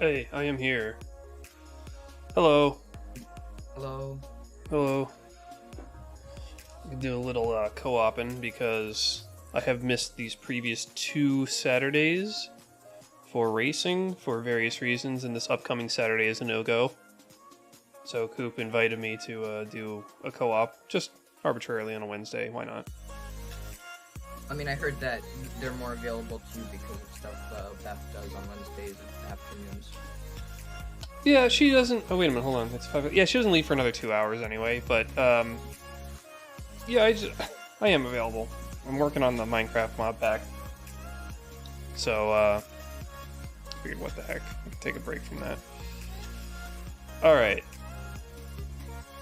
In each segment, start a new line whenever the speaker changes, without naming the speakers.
Hey, I am here. Hello.
Hello.
Hello. We can do a little co-oping because I have missed these previous 2 Saturdays for racing for various reasons, and this upcoming Saturday is a no-go. So Coop invited me to do a co-op, just arbitrarily on a Wednesday. Why not?
I mean, I heard that they're more available to you because of stuff Beth does on Wednesdays afternoons.
Yeah, she doesn't... Oh, wait a minute, hold on. It's 5... Yeah, she doesn't leave for another 2 hours anyway, but, yeah, I am available. I'm working on the Minecraft mod pack. So, figured what the heck. I can take a break from that. Alright.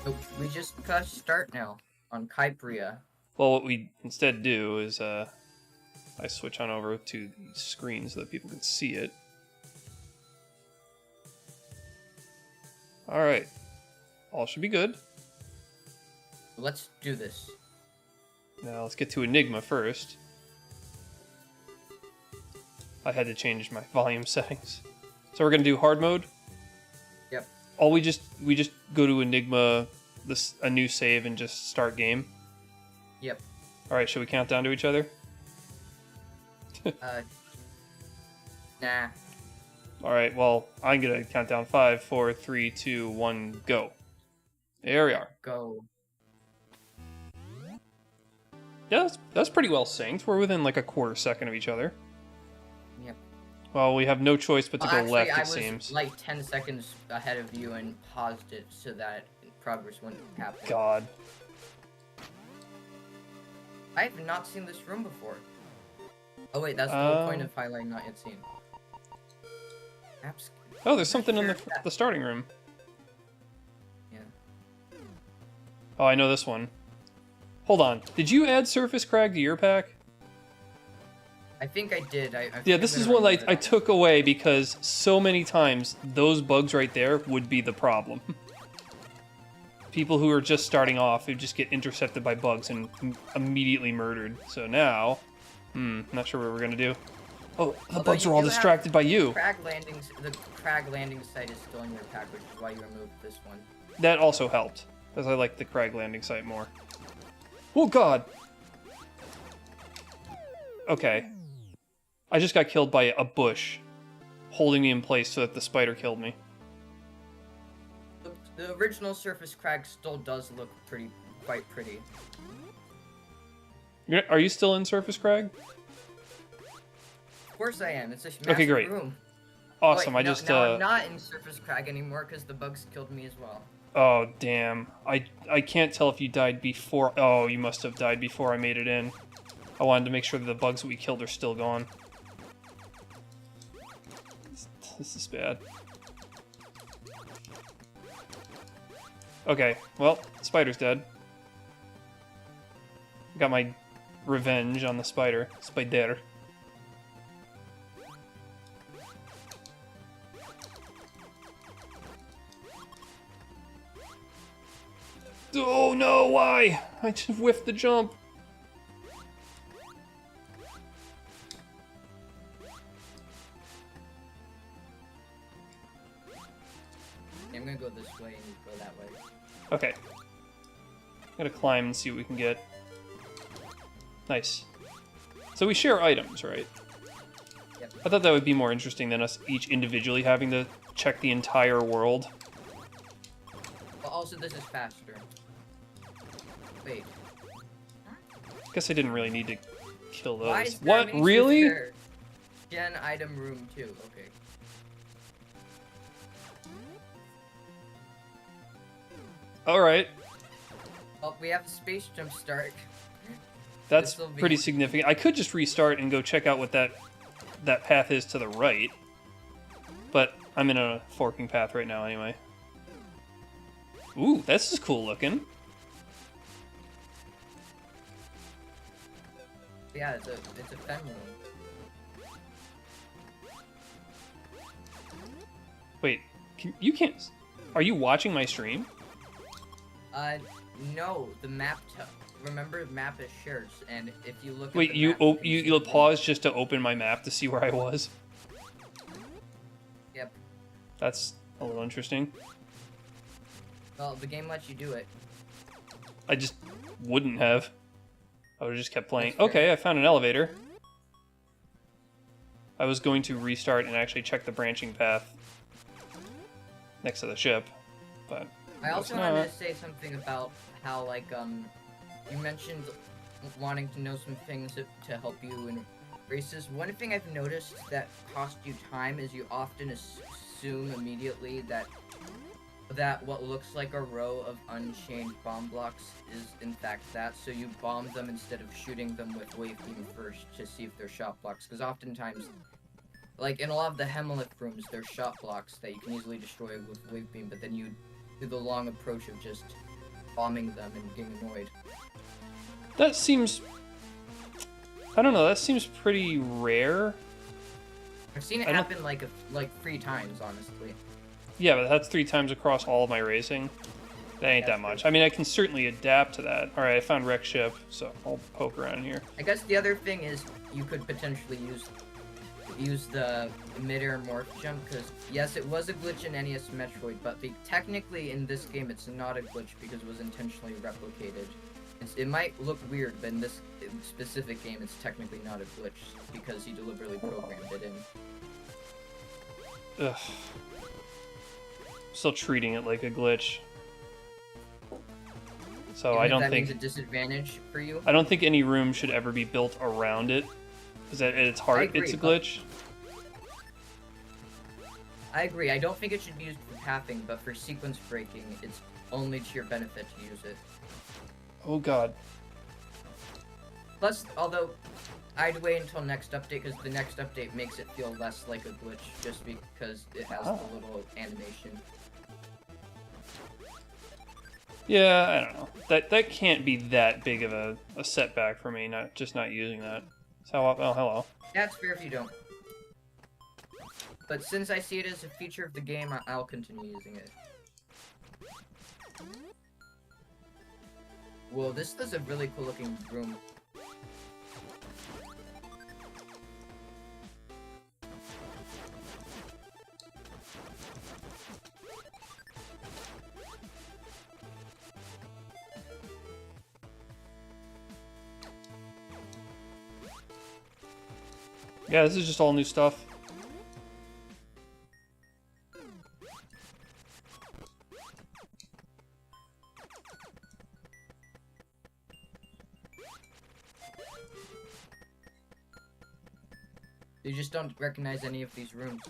So we just got start now on Kypria.
Well, what we instead do is, I switch on over to the screen so that people can see it. Alright. All should be good.
Let's do this.
Now, let's get to Enigma first. I had to change my volume settings. So we're gonna do hard mode?
Yep.
We just go to Enigma, a new save, and just start game?
Yep.
Alright, should we count down to each other?
Nah.
Alright, well, I'm gonna count down 5, 4, 3, 2, 1, go. There we are.
Go.
Yeah, that's pretty well synced. We're within like a quarter second of each other.
Yep.
Well, we have no choice but to go
Actually,
left,
I
it seems.
was like 10 seconds ahead of you and paused it so that progress wouldn't happen.
God.
I have not seen this room before. Oh wait, that's the whole point of highlight not yet seen. Maps.
Oh, there's something in the starting room.
Yeah.
Oh, I know this one. Hold on. Did you add Surface Crag to your pack?
I think I did.
Yeah, this is one I took away because so many times those bugs right there would be the problem. People who are just starting off who just get intercepted by bugs and immediately murdered. So now, not sure what we're gonna do. Oh, the bugs are all distracted by you.
The crag landing site is still in your pack, which is why you removed this one.
That also helped, because I like the crag landing site more. Oh god! Okay. I just got killed by a bush, holding me in place so that the spider killed me.
The original surface crag still does look quite pretty.
Are you still in Surface Crag?
Of course I am. It's a massive
Okay, great.
room.
Awesome.
Wait, no, I'm not in surface crag anymore because the bugs killed me as well.
Oh, damn. I can't tell if you died before... Oh, you must have died before I made it in. I wanted to make sure that the bugs that we killed are still gone. This is bad. Okay, well, the spider's dead. Got my revenge on the spider. Spider. Oh no, why? I just whiffed the jump.
Yeah, I'm gonna go this way and you go that way.
Okay. Gotta climb and see what we can get. Nice. So we share items, right?
Yep.
I thought that would be more interesting than us each individually having to check the entire world.
But also, this is faster. Wait.
Guess I didn't really need to kill those.
Why is there
What?
a mini
Really?
shooter? Gen item room 2. Okay.
Alright.
Well, we have a space jump start.
That's pretty significant. I could just restart and go check out what that path is to the right. But I'm in a forking path right now anyway. Ooh, this is cool looking.
Yeah, it's a fen room.
Wait, you can't... Are you watching my stream?
No, the map remember, map is shared, and if you look.
Wait,
at the
you
map,
you paused just to open my map to see where I was?
Yep.
That's a little interesting.
Well, the game lets you do it.
I just wouldn't have. I would have just kept playing.
That's fair.
Okay, I found an elevator. I was going to restart and actually check the branching path next to the ship, but
I also wanted to say something about how, like, you mentioned wanting to know some things to help you in races. One thing I've noticed that costs you time is you often assume immediately that what looks like a row of unchained bomb blocks is in fact that, so you bomb them instead of shooting them with wave beam first to see if they're shot blocks, because oftentimes, like in a lot of the Hemlock rooms, there's shot blocks that you can easily destroy with wave beam, but then you do the long approach of just bombing them and getting annoyed.
that seems... I don't know, that seems pretty rare.
I've seen it happen like 3 times, honestly.
Yeah, but that's 3 times across all of my racing. That ain't that much. I mean, I can certainly adapt to that. Alright, I found wreck ship, so I'll poke around here.
I guess the other thing is you could potentially use the mid-air morph jump, because yes, it was a glitch in NES Metroid, but technically in this game it's not a glitch because it was intentionally replicated. It might look weird, but in this specific game it's technically not a glitch because he deliberately programmed it in.
Ugh. Still treating it like a glitch. So I don't think
that means a disadvantage for you.
I don't think any room should ever be built around it, because at its heart it's a glitch.
I agree. I don't think it should be used for pathing, but for sequence breaking, it's only to your benefit to use it.
Oh god.
Plus, although I'd wait until next update, because the next update makes it feel less like a glitch, just because it has the little animation.
Yeah, I don't know. That can't be that big of a setback for me, not using that. So, oh, hello.
That's fair if you don't. But since I see it as a feature of the game, I'll continue using it. Whoa, this is a really cool looking room.
Yeah, this is just all new stuff.
You just don't recognize any of these rooms.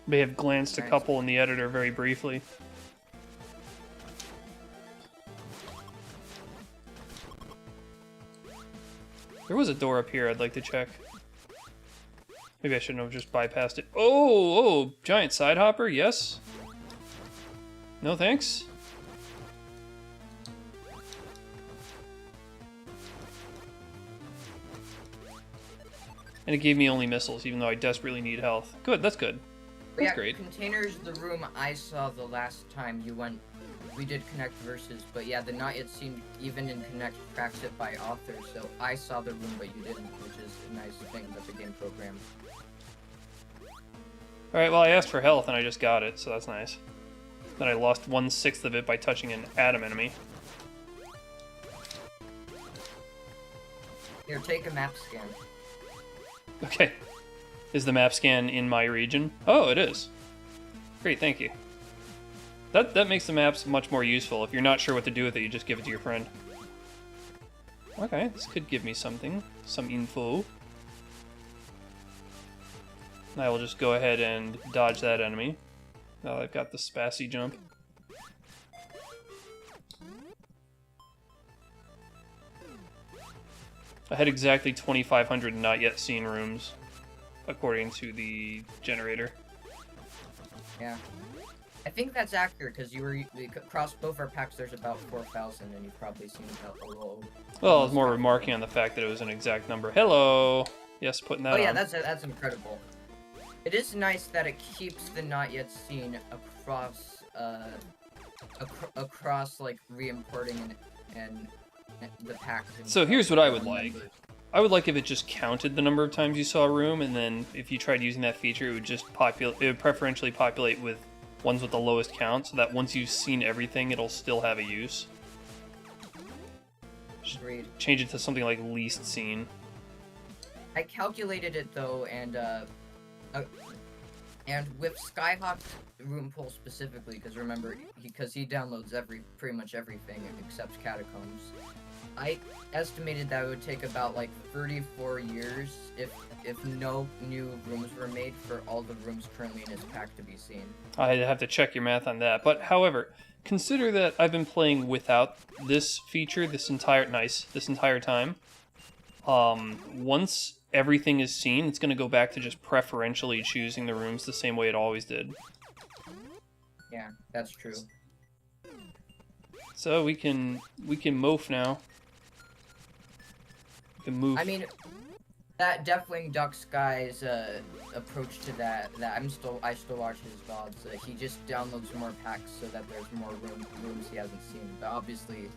May have glanced a couple in the editor very briefly. There was a door up here I'd like to check. Maybe I shouldn't have just bypassed it. Oh, giant side hopper, yes? No thanks? And it gave me only missiles, even though I desperately need health. Good, that's good. That's great.
Containers, the room I saw the last time you went, we did Connect Versus, but yeah, the Not Yet Seen, even in Connect, tracks it by author, so I saw the room, but you didn't, which is a nice thing about the game program.
Alright, well, I asked for health and I just got it, so that's nice. Then I lost 1/6 of it by touching an Atom enemy.
Here, take a map scan.
Okay. Is the map scan in my region? Oh, it is. Great, thank you. That makes the maps much more useful. If you're not sure what to do with it, you just give it to your friend. Okay, this could give me something. Some info. I will just go ahead and dodge that enemy. Now that I've got the Spassy jump. I had exactly 2,500 not yet seen rooms, according to the generator.
Yeah. I think that's accurate, because across both our packs there's about 4,000, and you've probably seen about a little...
Well, I was more remarking on the fact that it was an exact number. Hello! Yes, putting that on.
Oh yeah, that's incredible. It is nice that it keeps the not yet seen across like re-importing and the packs.
So here's what I would like. I would like if it just counted the number of times you saw a room, and then if you tried using that feature, it would just populate. It would preferentially populate with ones with the lowest count, so that once you've seen everything, it'll still have a use.
Agreed.
Change it to something like least seen.
I calculated it though, and with Skyhawk's room pool specifically, because remember, because he downloads pretty much everything except Catacombs. I estimated that it would take about like 34 years if no new rooms were made for all the rooms currently in his pack to be seen.
I'd have to check your math on that. But however, consider that I've been playing without this feature this entire time. Once everything is seen, it's going to go back to just preferentially choosing the rooms the same way it always did.
Yeah, that's true.
So we can moaf now. We can move.
I mean, that Deathwing Duck Sky's approach to that I still watch his VODs. He just downloads more packs so that there's more rooms he hasn't seen. But obviously,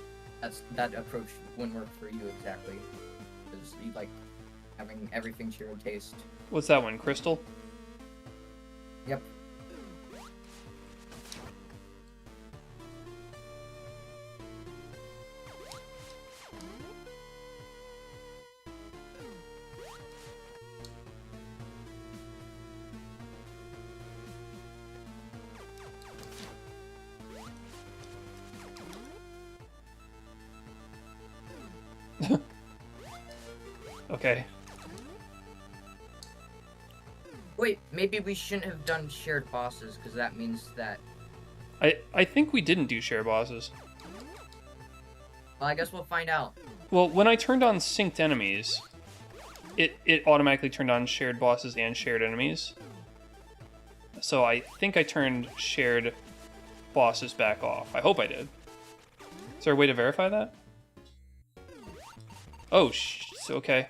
that approach wouldn't work for you exactly, because you like having everything to your taste.
What's that one? Crystal?
Yep.
Okay.
Wait, maybe we shouldn't have done shared bosses, because that means that...
I think we didn't do share bosses.
Well, I guess we'll find out.
Well, when I turned on synced enemies, it automatically turned on shared bosses and shared enemies. So I think I turned shared bosses back off. I hope I did. Is there a way to verify that? Oh, okay.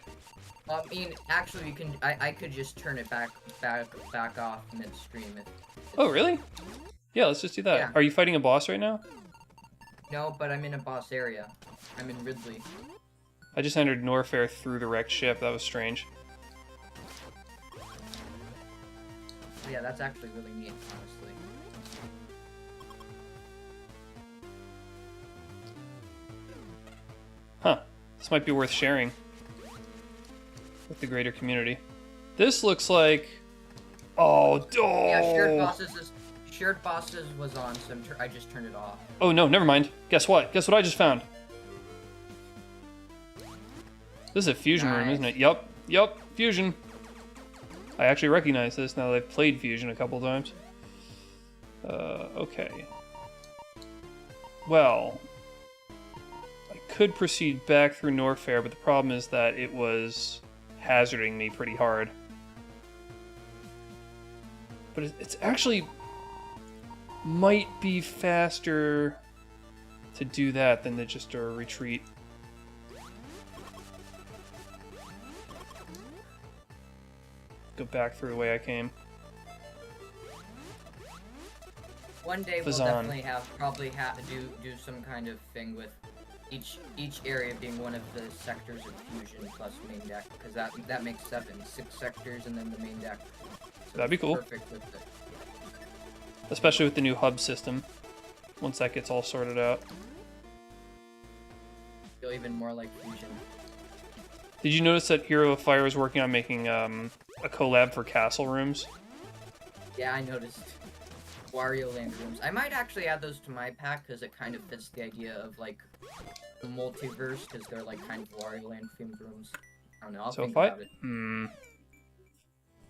I mean, actually, you can. I could just turn it back off mid-stream.
Oh, really? Yeah, let's just do that.
Yeah.
Are you fighting a boss right now?
No, but I'm in a boss area. I'm in Ridley.
I just entered Norfair through the wrecked ship. That was strange.
Yeah, that's actually really neat, honestly.
Huh. This might be worth sharing with the greater community. This looks like... Oh,
Yeah, shared bosses was on, so I just turned it off.
Oh no, never mind. Guess what? Guess what I just found? This is a fusion room, isn't it? Yup, fusion. I actually recognize this now that I've played fusion a couple times. Okay. Well, I could proceed back through Norfair, but the problem is that it was hazarding me pretty hard. But it's actually might be faster to do that than to just retreat. Go back through the way I came.
One day we'll
Fazan.
definitely probably have to do some kind of thing with each area being one of the sectors of fusion plus main deck, because that makes 6 sectors and then the main deck. So
That'd be cool.
Perfect with it.
Especially with the new hub system. Once that gets all sorted out.
Feel even more like fusion.
Did you notice that Hero of Fire is working on making a collab for castle rooms?
Yeah, I noticed. Wario Land rooms. I might actually add those to my pack because it kind of fits the idea of like the multiverse, because they're like kind of Wario Land themed rooms. I don't know. I'll
So
think
if
about it.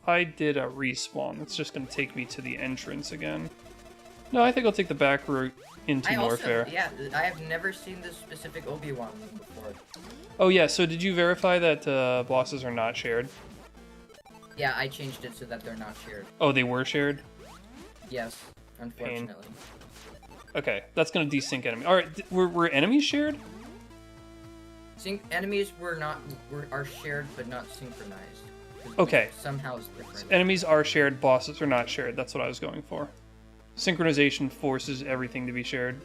I did a respawn. It's just going to take me to the entrance again. No, I think I'll take the back route into Norfair.
Yeah, I have never seen this specific Obi-Wan room before.
Oh yeah, so did you verify that bosses are not shared?
Yeah, I changed it so that they're not shared.
Oh, they were shared?
Yes, unfortunately.
Okay, that's going to desync enemy. Alright, were enemies shared?
Enemies are shared but not synchronized.
Okay.
Somehow it's different.
So enemies are shared, bosses are not shared. That's what I was going for. Synchronization forces everything to be shared.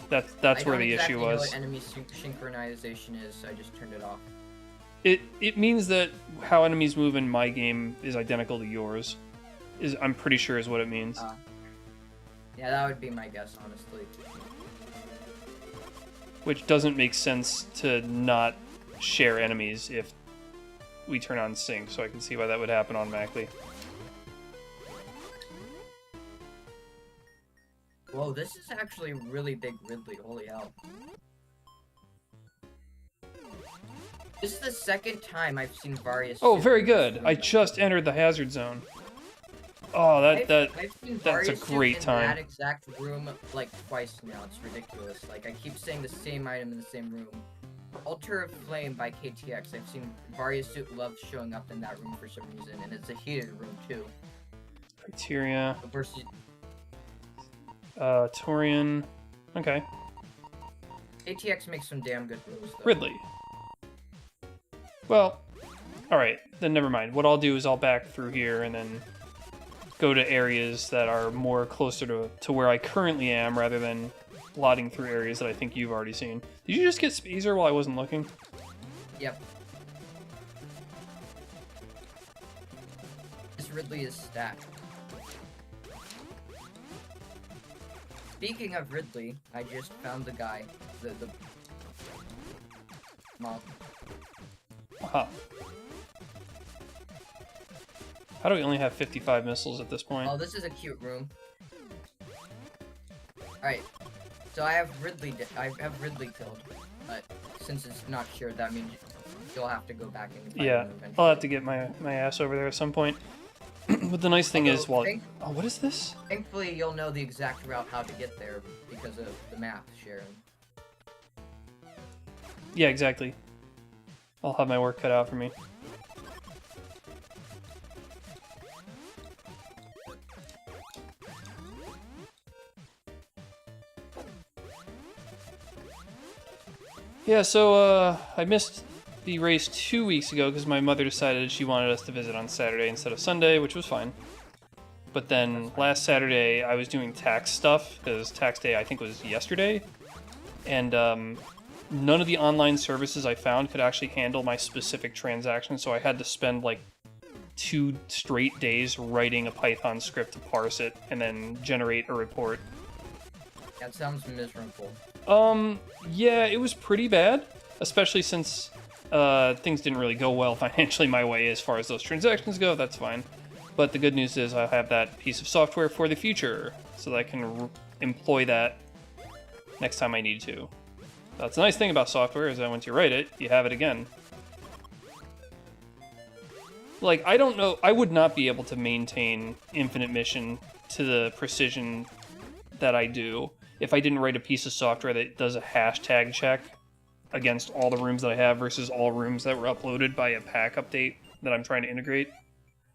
That's where the issue was.
I don't exactly know what enemy synchronization is, so I just turned it off.
It means that how enemies move in my game is identical to yours. I'm pretty sure is what it means.
Yeah, that would be my guess, honestly.
Which doesn't make sense to not share enemies if we turn on sync, so I can see why that would happen automatically.
Whoa, this is actually really big Ridley, holy hell. This is the second time I've seen Various.
Oh, very good. I just entered the hazard zone. Oh,
I've seen
that's a
Various
great
in
time.
that exact room like twice now. It's ridiculous. Like I keep saying the same item in the same room. Altar of Flame by KTX. I've seen Various Suit loves showing up in that room for some reason, and it's a heated room too.
Criteria.
Versus
Torian. Okay.
KTX makes some damn good rooms though.
Ridley. Well, alright, then never mind. What I'll do is I'll back through here and then go to areas that are more closer to where I currently am rather than plodding through areas that I think you've already seen. Did you just get Spazer while I wasn't looking?
Yep. This Ridley is stacked. Speaking of Ridley, I just found the guy. The mob.
Aha. How do we only have 55 missiles at this point?
Oh, this is a cute room. Alright. So I have Ridley killed, but since it's not shared, that means you'll have to go back and find
Yeah,
him eventually.
I'll have to get my ass over there at some point. But the nice thing is, well, oh, what is this?
Thankfully, you'll know the exact route how to get there because of the map sharing.
Yeah, exactly. I'll have my work cut out for me. Yeah, so, I missed the race 2 weeks ago because my mother decided she wanted us to visit on Saturday instead of Sunday, which was fine. But then last Saturday, I was doing tax stuff, because tax day, I think, was yesterday. And, none of the online services I found could actually handle my specific transaction, so I had to spend, like, 2 straight days writing a Python script to parse it, and then generate a report.
That sounds miserable.
Yeah, it was pretty bad, especially since things didn't really go well financially my way as far as those transactions go. That's fine. But the good news is I have that piece of software for the future, so that I can employ that next time I need to. That's the nice thing about software, is that once you write it, you have it again. Like, I don't know, I would not be able to maintain Infinite Mission to the precision that I do if I didn't write a piece of software that does a hashtag check against all the rooms that I have versus all rooms that were uploaded by a pack update that I'm trying to integrate.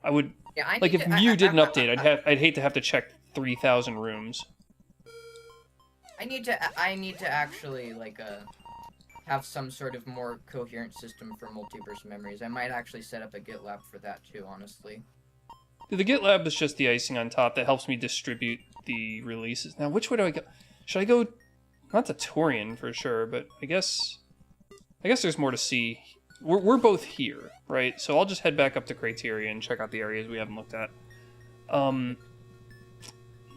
I would,
Yeah,
like, if you did an update, I'd hate to have to check 3,000 rooms.
I need to actually like have some sort of more coherent system for multiverse memories. I might actually set up a GitLab for that too, honestly.
The GitLab is just the icing on top that helps me distribute the releases. Now, which way do I go? Should I go, not to Torian for sure, but I guess there's more to see. We're both here, right? So I'll just head back up to Criteria and check out the areas we haven't looked at.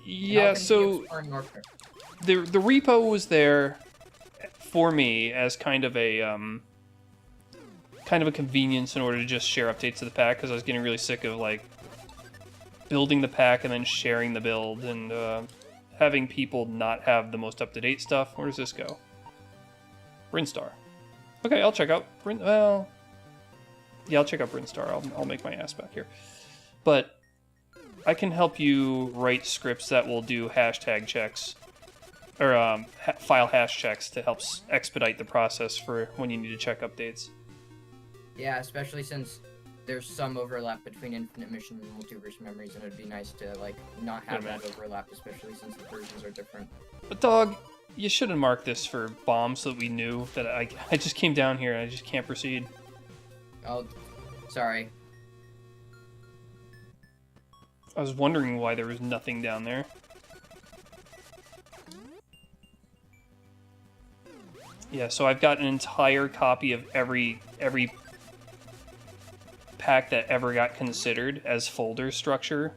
Yeah, so the repo was there for me as kind of a convenience in order to just share updates to the pack, because I was getting really sick of like building the pack and then sharing the build and having people not have the most up-to-date stuff. Where does this go? Brinstar. Okay, I'll check out I'll check out Brinstar. I'll make my ass back here. But I can help you write scripts that will do hashtag checks, or file hash checks to help expedite the process for when you need to check updates.
Yeah, especially since there's some overlap between Infinite Mission and Multiverse Memories, and it'd be nice to like not have that overlap, especially since the versions are different.
But dog, you should have marked this for bombs so that we knew that I just came down here and I just can't proceed.
Oh, sorry.
I was wondering why there was nothing down there. Yeah, so I've got an entire copy of every pack that ever got considered as folder structure.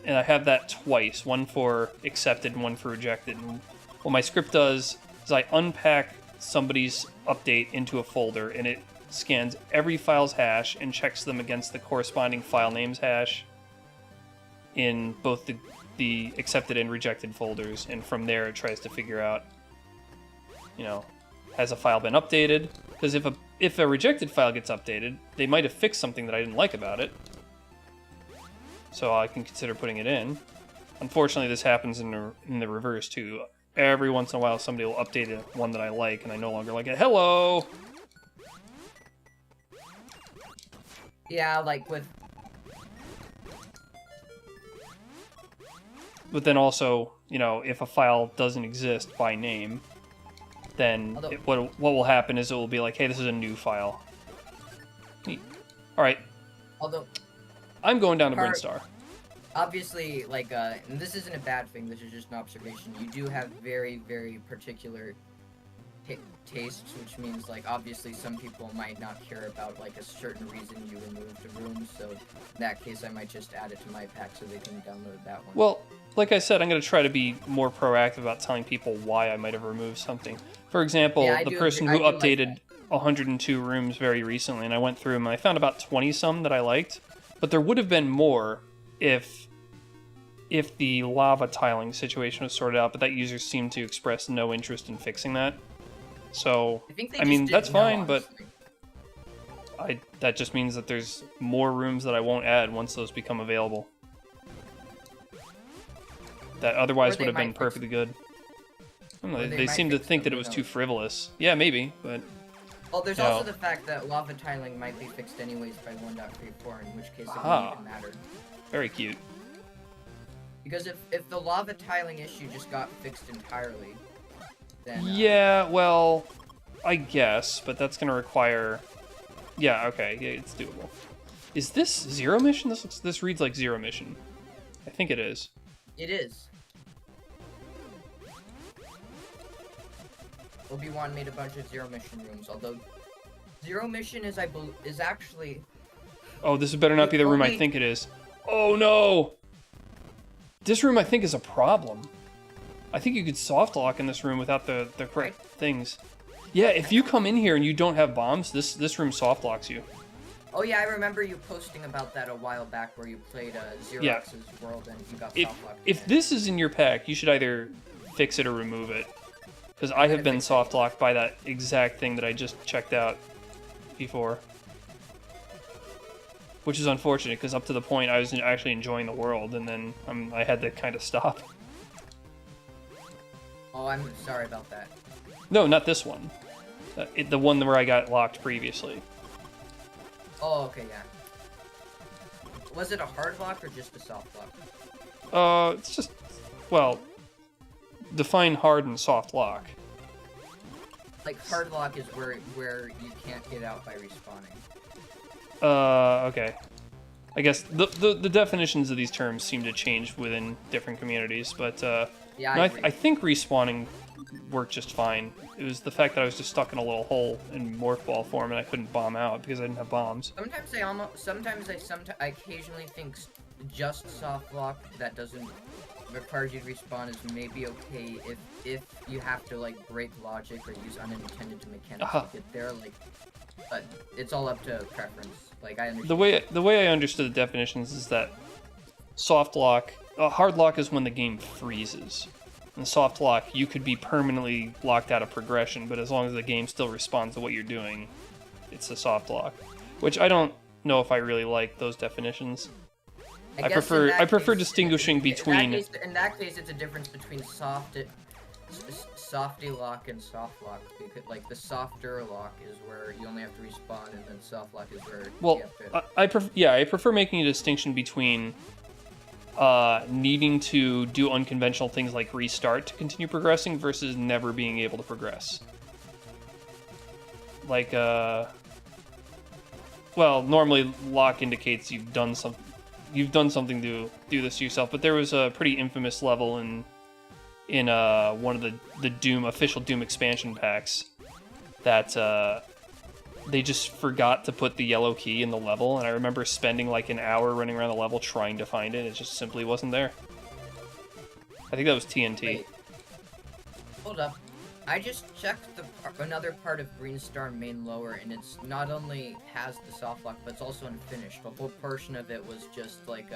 And I have that twice, one for accepted and one for rejected. And what my script does is I unpack somebody's update into a folder, and it scans every file's hash and checks them against the corresponding file name's hash in both the accepted and rejected folders. And from there, it tries to figure out, has a file been updated? Because if a rejected file gets updated, they might have fixed something that I didn't like about it. So I can consider putting it in. Unfortunately, this happens in the reverse too. Every once in a while, somebody will update one that I like, and I no longer like it. Hello!
Yeah, like with...
But then also, if a file doesn't exist by name, then what will happen is it will be like, hey, this is a new file. Neat. Alright.
Although...
I'm going down to Brinstar.
Obviously, like, and this isn't a bad thing, this is just an observation. You do have very, very particular tastes, which means, like, obviously some people might not care about, like, a certain reason you removed a room, so in that case I might just add it to my pack so they can download that one.
Well, like I said, I'm going to try to be more proactive about telling people why I might have removed something. For example, the person who updated 102 rooms very recently, and I went through them, and I found about 20-some that I liked. But there would have been more if the lava tiling situation was sorted out, but that user seemed to express no interest in fixing that. So, I mean, that's fine, but that just means that there's more rooms that I won't add once those become available. That otherwise would have been perfectly good. I don't know, they seem to think that it was too frivolous. Yeah, maybe, but...
Well, there's also the fact that lava tiling might be fixed anyways by 1.34, in which case it wouldn't even matter.
Very cute.
Because if the lava tiling issue just got fixed entirely, then...
Yeah, well, I guess, but that's going to require... Yeah, okay, yeah, it's doable. Is this Zero Mission? This reads like Zero Mission. I think it is.
It is. Obi-Wan made a bunch of Zero Mission rooms, although Zero Mission is actually...
Oh, this better not be the room I think it is. Oh no! This room I think is a problem. I think you could soft lock in this room without the correct things. Yeah, if you come in here and you don't have bombs, this room soft locks you.
Oh yeah, I remember you posting about that a while back where you played Xerox's World and you got soft locked.
If this is in your pack, you should either fix it or remove it. Because I have been soft locked by that exact thing that I just checked out before. Which is unfortunate, because up to the point I was actually enjoying the world, and then I had to kind of stop.
Oh, I'm sorry about that.
No, not this one. The one where I got locked previously.
Oh, okay, yeah. Was it a hard lock or just a soft lock?
It's just, well, define hard and soft lock.
Like, hard lock is where you can't get out by respawning.
Okay. I guess the definitions of these terms seem to change within different communities, but
yeah,
no, I think respawning worked just fine. It was the fact that I was just stuck in a little hole in morph ball form and I couldn't bomb out because I didn't have bombs.
Sometimes I occasionally think just soft lock that doesn't require you to respawn is maybe okay if you have to like break logic or use unintended mechanics to get there, like, but it's all up to preference. Like, I understand.
The way I understood the definitions is that soft lock, hard lock is when the game freezes. And soft lock, you could be permanently locked out of progression, but as long as the game still responds to what you're doing, it's a soft lock. Which I don't know if I really like those definitions. I prefer distinguishing between.
In that case, it's a difference between softy lock and soft lock. Because, like, the softer lock is where you only have to respawn, and then soft lock is where you have to...
I prefer making a distinction between needing to do unconventional things like restart to continue progressing versus never being able to progress. Like, well, normally lock indicates you've done something to do this to yourself, but there was a pretty infamous level in one of the Doom official Doom expansion packs that they just forgot to put the yellow key in the level, and I remember spending like an hour running around the level trying to find it. It just simply wasn't there. I think that was TNT.
Wait. Hold up. I just checked another part of Green Star main lower, and it's not only has the soft lock, but it's also unfinished. The whole portion of it was just like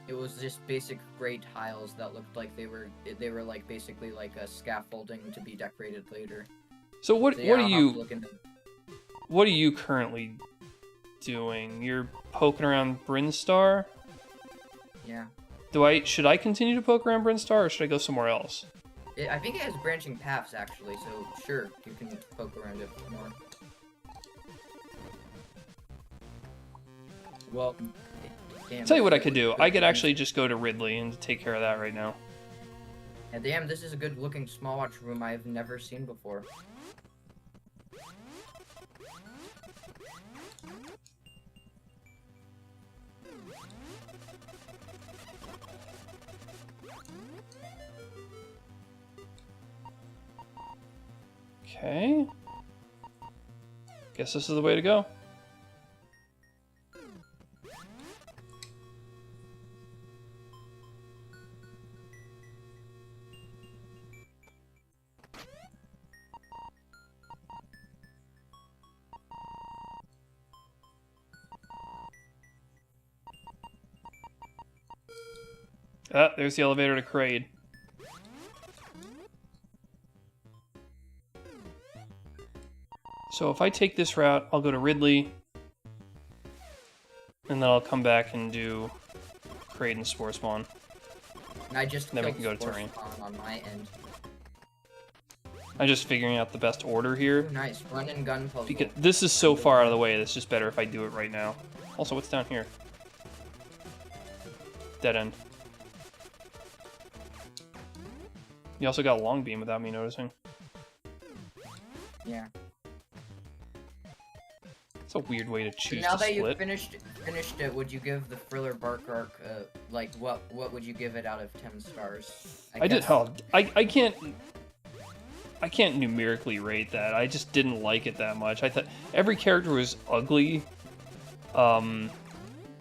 it was just basic gray tiles that looked like they were like basically like a scaffolding to be decorated later.
So what
yeah,
what are you currently doing? You're poking around Brinstar?
Yeah.
Should I continue to poke around Brinstar, or should I go somewhere else?
I think it has branching paths actually, so sure, you can poke around it more. Well, damn,
Tell you what I could do. I could actually just go to Ridley and take care of that right now.
Yeah, damn, this is a good looking small watch room I've never seen before.
Okay. Guess this is the way to go. Ah, there's the elevator to Kraid. So if I take this route, I'll go to Ridley, and then I'll come back and do Kraid and Spore Spawn.
And I just
then we
killed
can go to
Spore
Terrain.
Spawn on my end.
I'm just figuring out the best order here.
Ooh, nice, run and gun puzzle.
Because this is so far out of the way, it's just better if I do it right now. Also, what's down here? Dead end. You also got Long Beam without me noticing.
Yeah.
It's a weird way to choose
Now
to
that
split.
you finished it, would you give the Thriller Bark Arc, like, what would you give it out of 10 stars?
I can't numerically rate that. I just didn't like it that much. I thought every character was ugly. The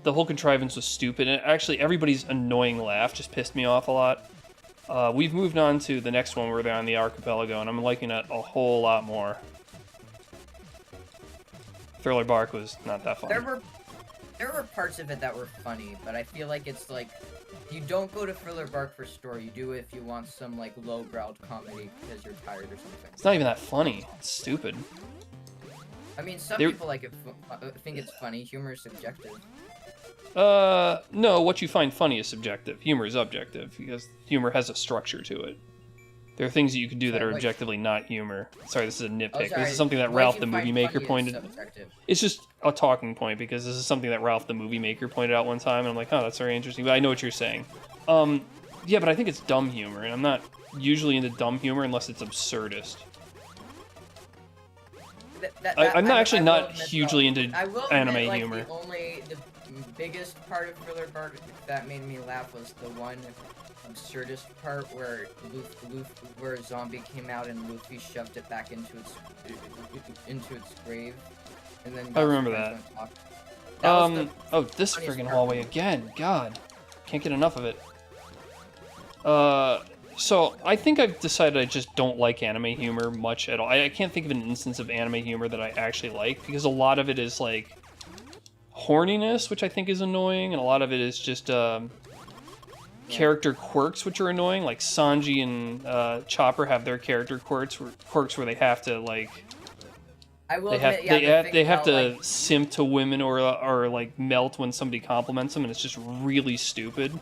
whole contrivance was stupid, and actually everybody's annoying laugh just pissed me off a lot. We've moved on to the next one where they're on the archipelago, and I'm liking it a whole lot more. Thriller Bark was not that fun.
There were parts of it that were funny, but I feel like it's like you don't go to Thriller Bark for story. You do it if you want some like low-browed comedy because you're tired or something.
It's not even that funny. It's stupid.
I mean, some people like it, think it's funny. Humor is subjective.
No, what you find funny is subjective. Humor is objective, because humor has a structure to it. There are things that you can do that are objectively not humor. Sorry, this is a nitpick. This is something that Ralph the Movie Maker pointed... It's just a talking point, because this is something that Ralph the Movie Maker pointed out one time, and I'm like, oh, that's very interesting, but I know what you're saying. Yeah, but I think it's dumb humor, and I'm not usually into dumb humor unless it's absurdist. I'm not hugely into anime humor.
The biggest part of Thriller Bark that made me laugh was the one absurdist part where where a zombie came out and Luffy shoved it back into its grave, and then
I remember that. Oh, this friggin' hallway again. God, can't get enough of it. So I think I've decided I just don't like anime humor much at all. I can't think of an instance of anime humor that I actually like, because a lot of it is like horniness, which I think is annoying, and a lot of it is just character quirks, which are annoying. Like Sanji and Chopper have their character quirks where they have to like they have to simp to women or like melt when somebody compliments them, and it's just really stupid.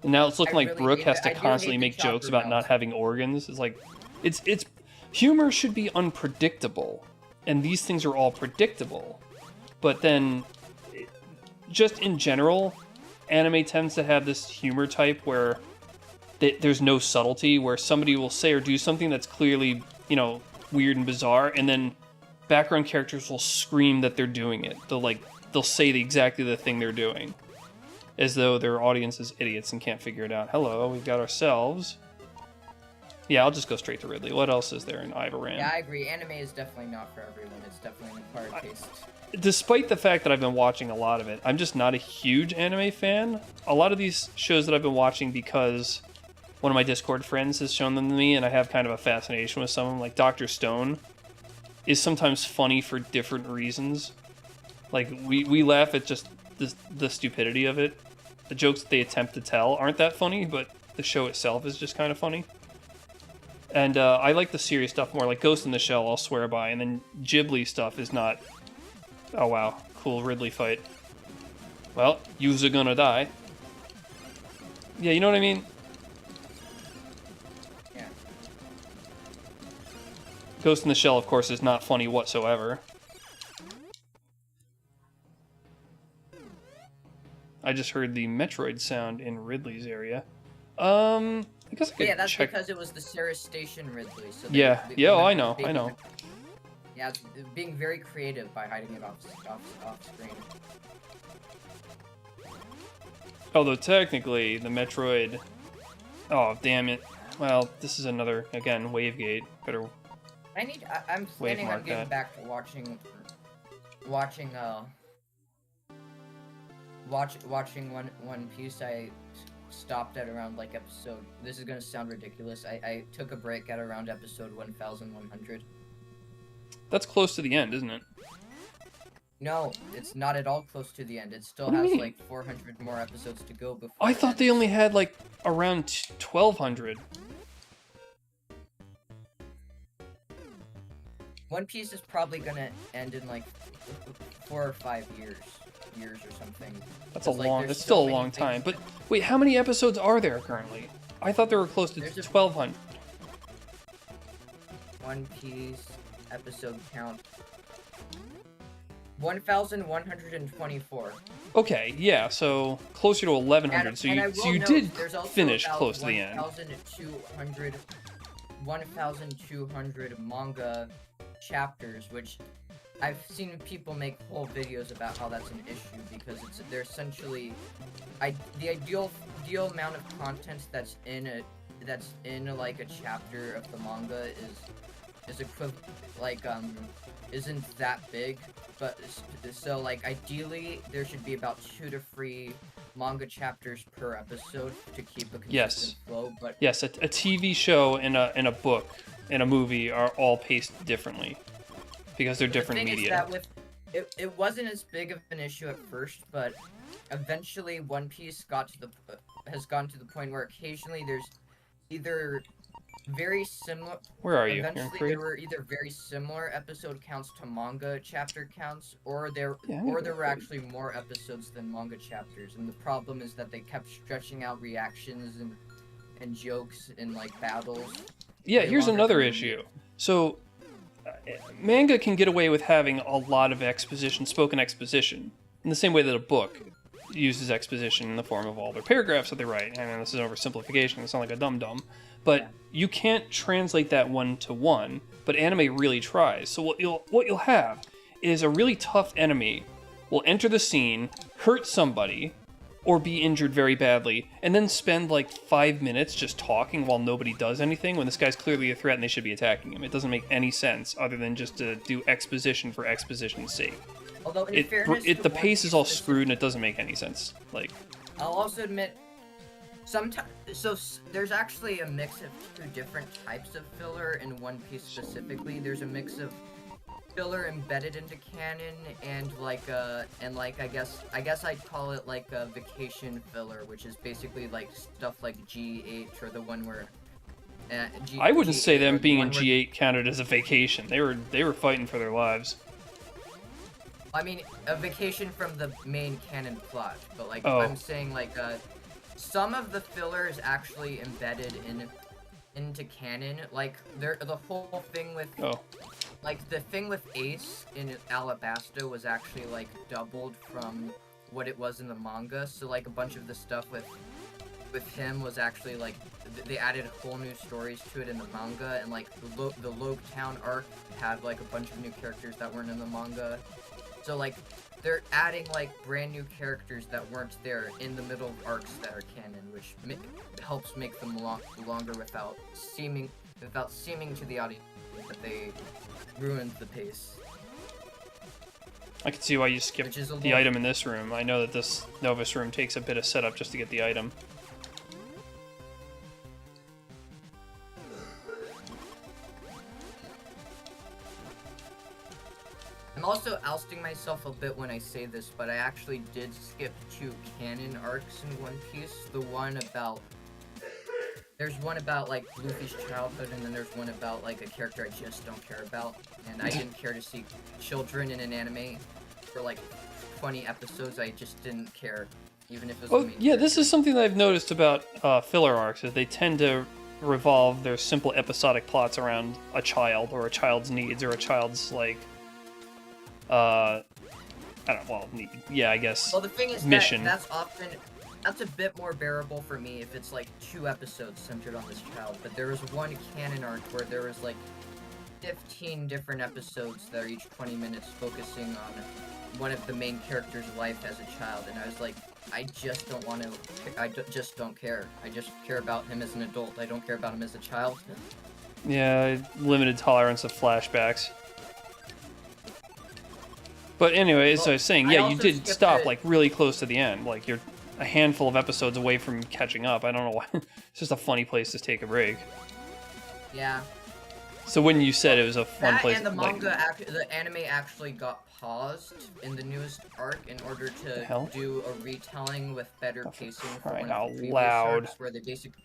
And now it's looking like Brooke has to constantly make jokes about not having organs. It's like, it's humor should be unpredictable, and these things are all predictable. But then, just in general, anime tends to have this humor type where there's no subtlety, where somebody will say or do something that's clearly, weird and bizarre, and then background characters will scream that they're doing it. They'll say exactly the thing they're doing, as though their audience is idiots and can't figure it out. Hello, we've got ourselves Yeah, I'll just go straight to Ridley. What else is there in Ivaran?
Yeah, I agree. Anime is definitely not for everyone. It's definitely an acquired taste.
Despite the fact that I've been watching a lot of it, I'm just not a huge anime fan. A lot of these shows that I've been watching because one of my Discord friends has shown them to me, and I have kind of a fascination with some of them. Like Dr. Stone is sometimes funny for different reasons. Like, we laugh at just the stupidity of it. The jokes that they attempt to tell aren't that funny, but the show itself is just kind of funny. And I like the serious stuff more, like Ghost in the Shell, I'll swear by. And then Ghibli stuff is not... Oh, wow. Cool Ridley fight. Well, you're gonna die. Yeah, you know what I mean?
Yeah.
Ghost in the Shell, of course, is not funny whatsoever. I just heard the Metroid sound in Ridley's area. I guess I could
Yeah, that's
check...
because it was the Sarah Station Ridley. So
Yeah, oh, I know.
Yeah, it's being very creative by hiding it off screen.
Although technically, the Metroid... Oh, damn it. Well, this is another, again, Wavegate. Better...
I'm planning on getting back to watching One Piece. I stopped at around like episode... This is gonna sound ridiculous. I took a break at around episode 1100.
That's close to the end, isn't it?
No, it's not at all close to the end. It still has like 400 more episodes to go before...
I thought they only had like around 1200.
One Piece is probably gonna end in like 4 or 5 years or something.
That's a long... It's still a long time. But wait, how many episodes are there currently? I thought there were close to 1200.
One Piece episode count 1124.
Okay, yeah, so closer to 1100. So you did finish close to the end.
1,200 manga chapters, which I've seen people make whole videos about how that's an issue because they're essentially the ideal amount of content that's in like a chapter of the manga is equivalent, like isn't that big, but so like ideally there should be about 2 to 3 manga chapters per episode to keep a consistent flow. But
yes, a TV show and a book and a movie are all paced differently because they're different media.
It wasn't as big of an issue at first, but eventually One Piece has gone to the point where occasionally there's either very similar...
Where are you?
Eventually there were either very similar episode counts to manga chapter counts, or there were actually more episodes than manga chapters, and the problem is that they kept stretching out reactions and jokes in like battles.
Yeah, here's another issue. So manga can get away with having a lot of spoken exposition, in the same way that a book uses exposition in the form of all their paragraphs that they write. I mean, this is an oversimplification, I sound like a dum-dum. But you can't translate that one-to-one, but anime really tries. So what you'll have is a really tough enemy will enter the scene, hurt somebody, or be injured very badly, and then spend like 5 minutes just talking while nobody does anything when this guy's clearly a threat and they should be attacking him. It doesn't make any sense other than just to do exposition for exposition's sake.
Although, in fairness,
the pace is all screwed and it doesn't make any sense. Like,
I'll also admit, there's actually a mix of 2 different types of filler in One Piece specifically. There's a mix of filler embedded into canon and I guess I'd call it like a vacation filler, which is basically like stuff like G8 or the one where
I wouldn't say them being in G8 counted as a vacation. They were fighting for their lives.
I mean, a vacation from the main canon plot, but like I'm saying, like some of the filler is actually embedded into canon. Like the whole thing with like the thing with Ace in Alabasta was actually like doubled from what it was in the manga. So like a bunch of the stuff with him was actually like they added whole new stories to it in the manga, and like the Logue Town arc had like a bunch of new characters that weren't in the manga. So like, they're adding like brand new characters that weren't there in the middle of arcs that are canon, which helps make them longer without seeming to the audience that they ruined the pace.
I can see why you skipped the item in this room. I know that this Novus room takes a bit of setup just to get the item.
I'm also ousting myself a bit when I say this, but I actually did skip 2 canon arcs in One Piece. The one about... There's one about, like, Luffy's childhood, and then there's one about, like, a character I just don't care about. And I didn't care to see children in an anime for, like, 20 episodes. I just didn't care, even if it was the main character.
This is something that I've noticed about filler arcs, is they tend to revolve their simple episodic plots around a child, or a child's needs, or a child's, like... I don't know, well, yeah, I guess.
Well, the thing is
mission.
That's a bit more bearable for me if it's like 2 episodes centered on this child. But there was one canon arc where there was like 15 different episodes that are each 20 minutes focusing on one of the main character's life as a child, and I was like, I just don't want to. Just don't care. I just care about him as an adult. I don't care about him as a child.
Yeah, limited tolerance of flashbacks. But anyway, as I was saying, yeah, you did stop like really close to the end. Like you're a handful of episodes away from catching up. I don't know why. It's just a funny place to take a break.
Yeah.
So when you said it was a fun place,
and the manga, the anime actually got paused in the newest arc in order to do a retelling with better pacing for one of the previous arcs, where they basically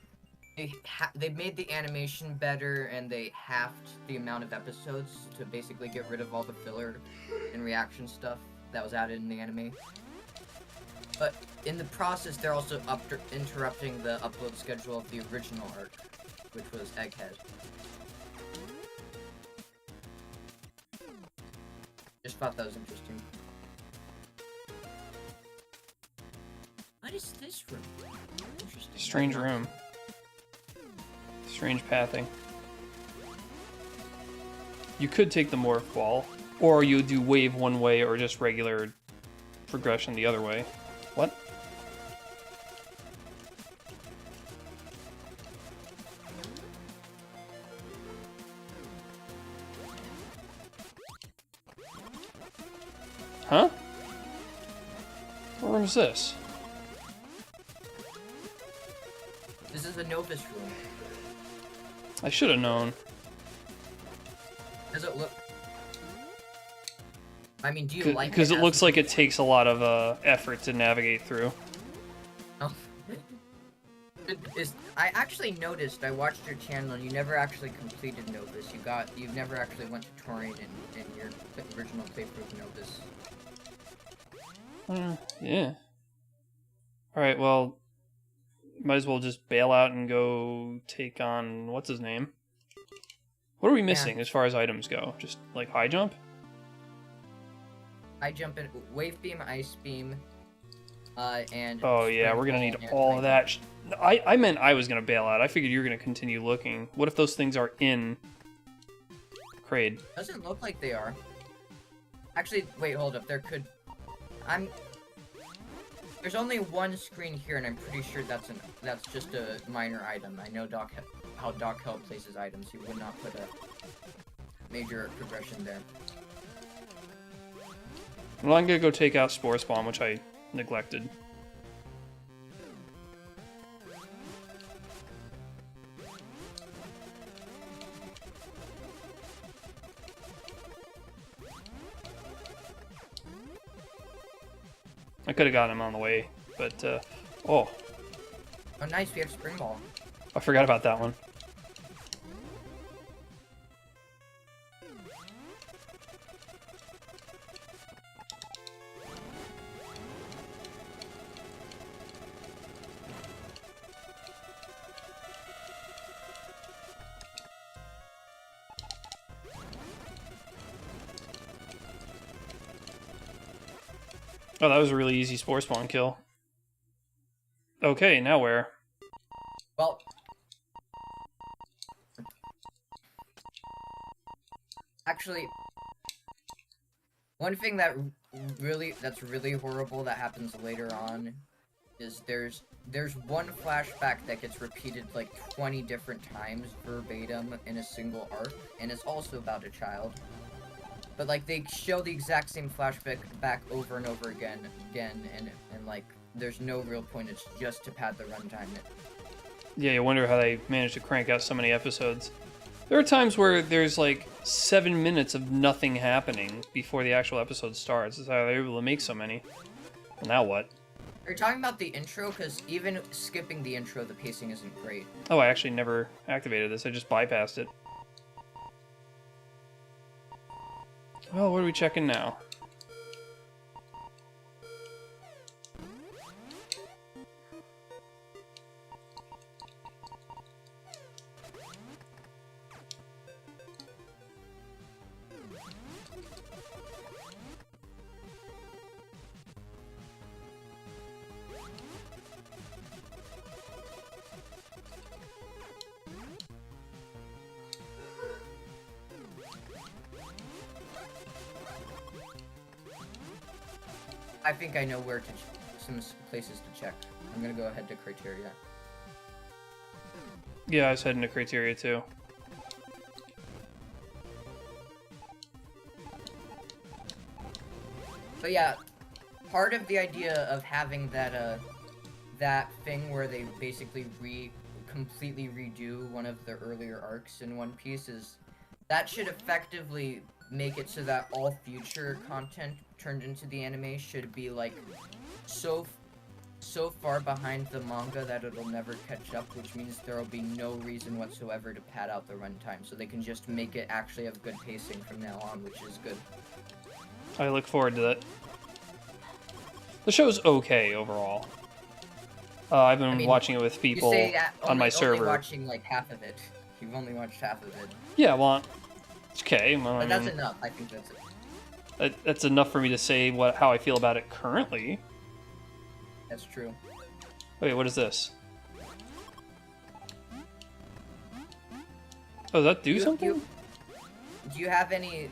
they made the animation better and they halved the amount of episodes to basically get rid of all the filler and reaction stuff that was added in the anime. But in the process, they're also interrupting the upload schedule of the original arc, which was Egghead. Just thought that was interesting. What is this room? Interesting.
Strange room. Strange pathing. You could take the morph ball, or you do wave one way, or just regular progression the other way. What? Huh? What room is this?
This is the Novus room.
I should have known.
Does it look... I mean, do you like it?
Because it looks like it takes a lot of effort to navigate through.
Oh. I actually noticed, I watched your channel, and you never actually completed Novus. You never actually went to Taurian in your original playthrough of Novus.
Yeah. Alright, well, might as well just bail out and go take on, what's his name? What are we missing as far as items go? Just, like, high jump?
High jump and wave beam, ice beam, and...
Oh yeah, we're gonna need all of that. I meant I was gonna bail out. I figured you were gonna continue looking. What if those things are in Kraid?
Doesn't look like they are. Actually, wait, hold up. There could... There's only one screen here, and I'm pretty sure that's just a minor item. I know how Doc Hell places items. He would not put a major progression there.
Well, I'm gonna go take out Spore Spawn, which I neglected. I could have gotten him on the way, but, oh.
Oh, nice, we have Spring Ball.
I forgot about that one. Oh, that was a really easy Spore Spawn kill. Okay, now where?
Well... Actually... One thing that that's really horrible that happens later on is there's one flashback that gets repeated like 20 different times verbatim in a single arc, and it's also about a child. But like they show the exact same flashback back over and over again, and like there's no real point. It's just to pad the runtime.
Yeah, you wonder how they managed to crank out so many episodes. There are times where there's like 7 minutes of nothing happening before the actual episode starts. That's how they're able to make so many. Well, now what?
Are you talking about the intro? Because even skipping the intro, the pacing isn't great.
Oh, I actually never activated this. I just bypassed it. Well, what are we checking now?
I think I know where to some places to check. I'm gonna go ahead to criteria.
Yeah, I was heading to criteria too.
But yeah, part of the idea of having that that thing where they basically completely redo one of the earlier arcs in One Piece is that should effectively make it so that all future content turned into the anime should be like so far behind the manga that it'll never catch up, which means there will be no reason whatsoever to pad out the runtime, so they can just make it actually have good pacing from now on, which is good.
I look forward to that. The show's okay overall. I've been watching it with people on my server.
Only watching like half of it. You've only watched half of it.
Yeah, well, it's okay. Well,
but that's enough. I think that's it.
That's enough for me to say how I feel about it currently.
That's true.
Wait, what is this? Oh, does that do something?
Do you have any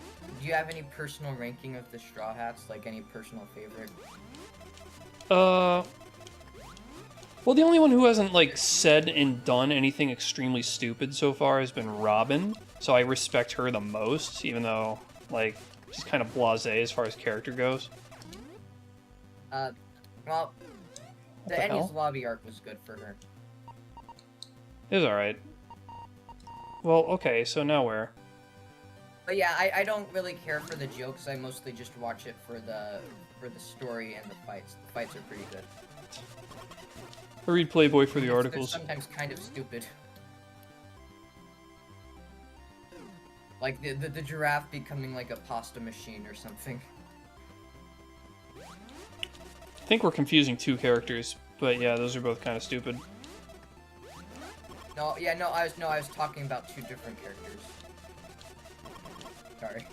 personal ranking of the Straw Hats? Like any personal favorite?
Well, the only one who hasn't like said and done anything extremely stupid so far has been Robin. So I respect her the most, even though like she's kind of blasé as far as character goes.
Well, the Ennie's Lobby arc was good for her.
It was alright. Well, okay, so now where?
But yeah, I don't really care for the jokes. I mostly just watch it for the story and the fights. The fights are pretty good.
I read Playboy for the articles.
They're sometimes kind of stupid. Like the giraffe becoming like a pasta machine or something.
I think we're confusing two characters, but yeah, those are both kind of stupid.
No, yeah, no, I was talking about two different characters. Sorry.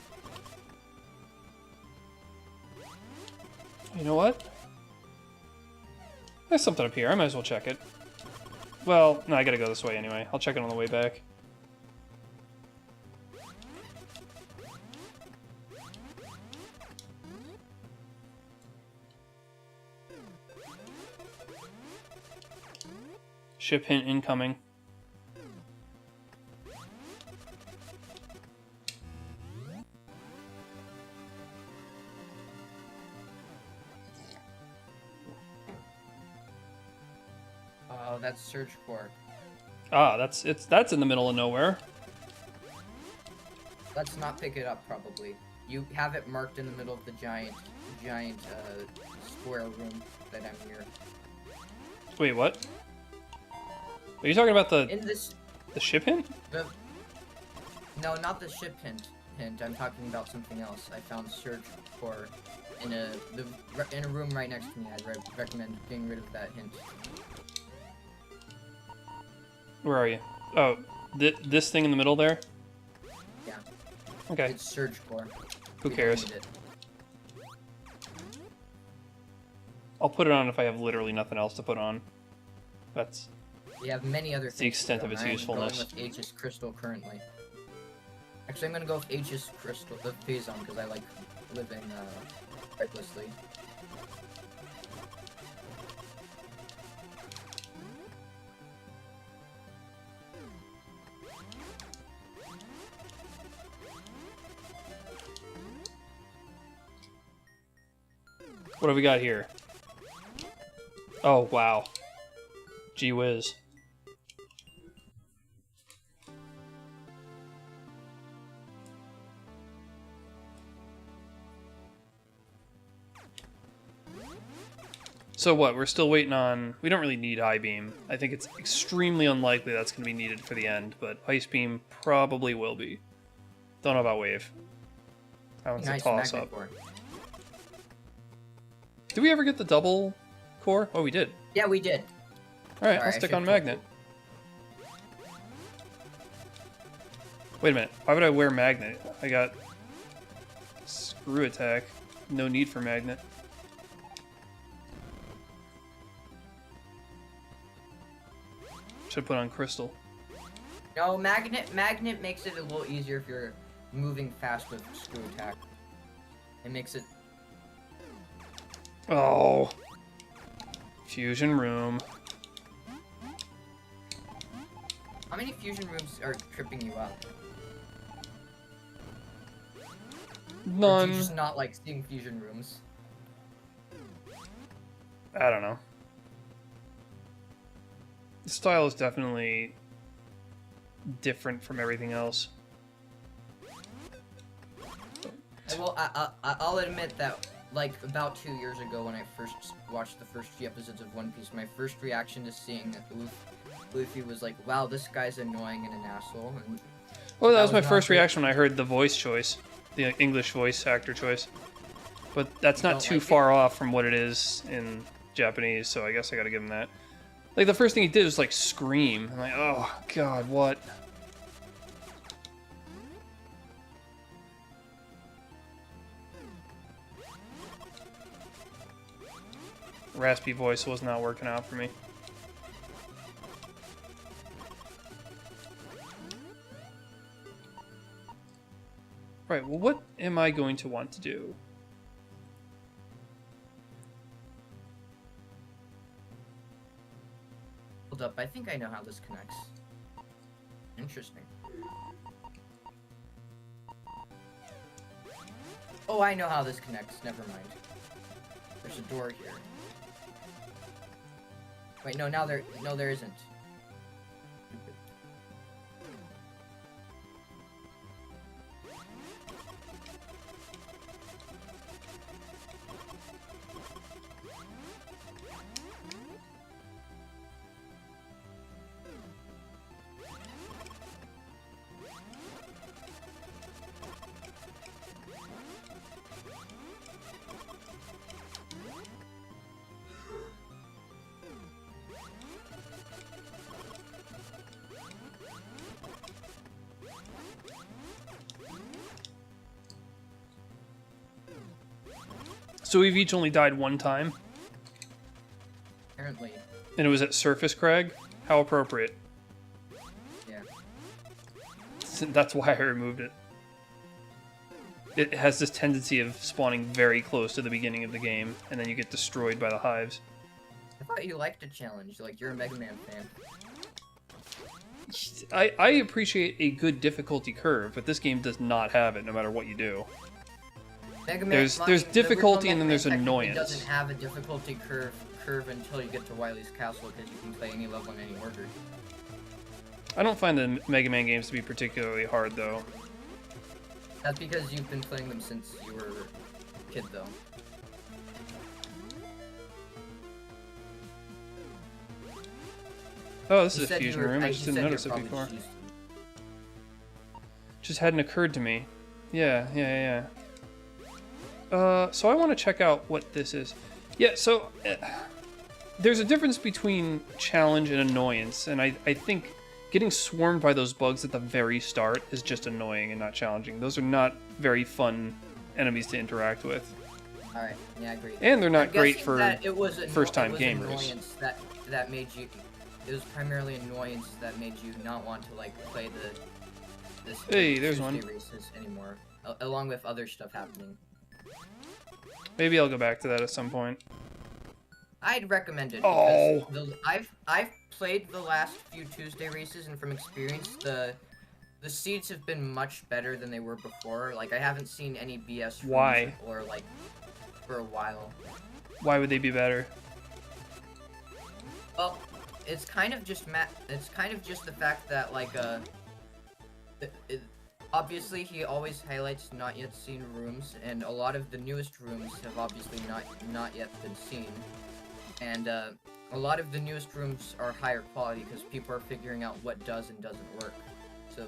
You know what? There's something up here. I might as well check it. Well, no, I gotta go this way anyway. I'll check it on the way back. Ship hint incoming.
Oh, that's Surge Corps.
Ah, that's in the middle of nowhere.
Let's not pick it up, probably. You have it marked in the middle of the giant square room that I'm near.
Wait, what? Are you talking about the ship hint?
No, not the ship hint. I'm talking about something else. I found Surge Corps in a room right next to me. I'd recommend getting rid of that hint.
Where are you? Oh, this thing in the middle there?
Yeah.
Okay.
It's Surge Corps.
Who cares? I'll put it on if I have literally nothing else to put on. That's...
We have many other things.
The extent of its usefulness.
I'm going with Aegis Crystal currently. Actually, I'm gonna go with Aegis Crystal, the Phazon, because I like living recklessly.
What have we got here? Oh, wow. Gee whiz. So what, we're still waiting on... We don't really need Eye Beam. I think it's extremely unlikely that's going to be needed for the end, but Ice Beam probably will be. Don't know about Wave. That one's a toss-up. Did we ever get the double core? Oh, we did.
Yeah, we did.
Alright, I'll stick on Magnet. Wait a minute. Why would I wear Magnet? I got... Screw Attack. No need for Magnet. Should put on Crystal.
No, Magnet makes it a little easier if you're moving fast with Screw Attack. It makes it...
Oh. Fusion Room.
How many fusion rooms are tripping you out?
None.
Or do you just not like seeing fusion rooms?
I don't know. The style is definitely different from everything else.
Well, I'll admit that, like, about 2 years ago when I first watched the first few episodes of One Piece, my first reaction to seeing Luffy was like, wow, this guy's annoying and an asshole. And
well, that was my first reaction when I heard the voice choice, the English voice actor choice. But that's not too far off from what it is in Japanese, so I guess I gotta give him that. Like, the first thing he did was, like, scream. I'm like, oh, God, what? Raspy voice was not working out for me. Right, well, what am I going to want to do?
Hold up, I think I know how this connects. Interesting. Oh, I know how this connects. Never mind. There's a door here. Wait, no, now there isn't. Stupid.
So we've each only died one time?
Apparently.
And it was at Surface Crag? How appropriate.
Yeah.
That's why I removed it. It has this tendency of spawning very close to the beginning of the game, and then you get destroyed by the hives.
I thought you liked a challenge, like you're a Mega Man fan.
I appreciate a good difficulty curve, but this game does not have it no matter what you do.
Mega Man,
there's difficulty and then there's annoyance.
It doesn't have a difficulty curve until you get to Wily's Castle, because you can play any level in any order.
I don't find the Mega Man games to be particularly hard, though.
That's because you've been playing them since you were a kid, though.
Oh, this is a fusion room. I just didn't notice it before. Just hadn't occurred to me. Yeah. So I want to check out what this is. Yeah, so there's a difference between challenge and annoyance, and I think getting swarmed by those bugs at the very start is just annoying and not challenging. Those are not very fun enemies to interact with.
Alright, yeah, I agree.
And they're not great for
first-time
gamers.
Annoyance that made you... It was primarily annoyance that made you not want to, like, play this
hey, there's
Tuesday
one.
races anymore, along with other stuff happening.
Maybe I'll go back to that at some point.
I'd recommend it
Oh.
because I've played the last few Tuesday races, and from experience, the seeds have been much better than they were before. Like, I haven't seen any BS rooms
Why?
or like for a while.
Why would they be better?
Well, it's kind of just the fact that like obviously he always highlights not yet seen rooms, and a lot of the newest rooms have obviously not yet been seen, and a lot of the newest rooms are higher quality because people are figuring out what does and doesn't work. So.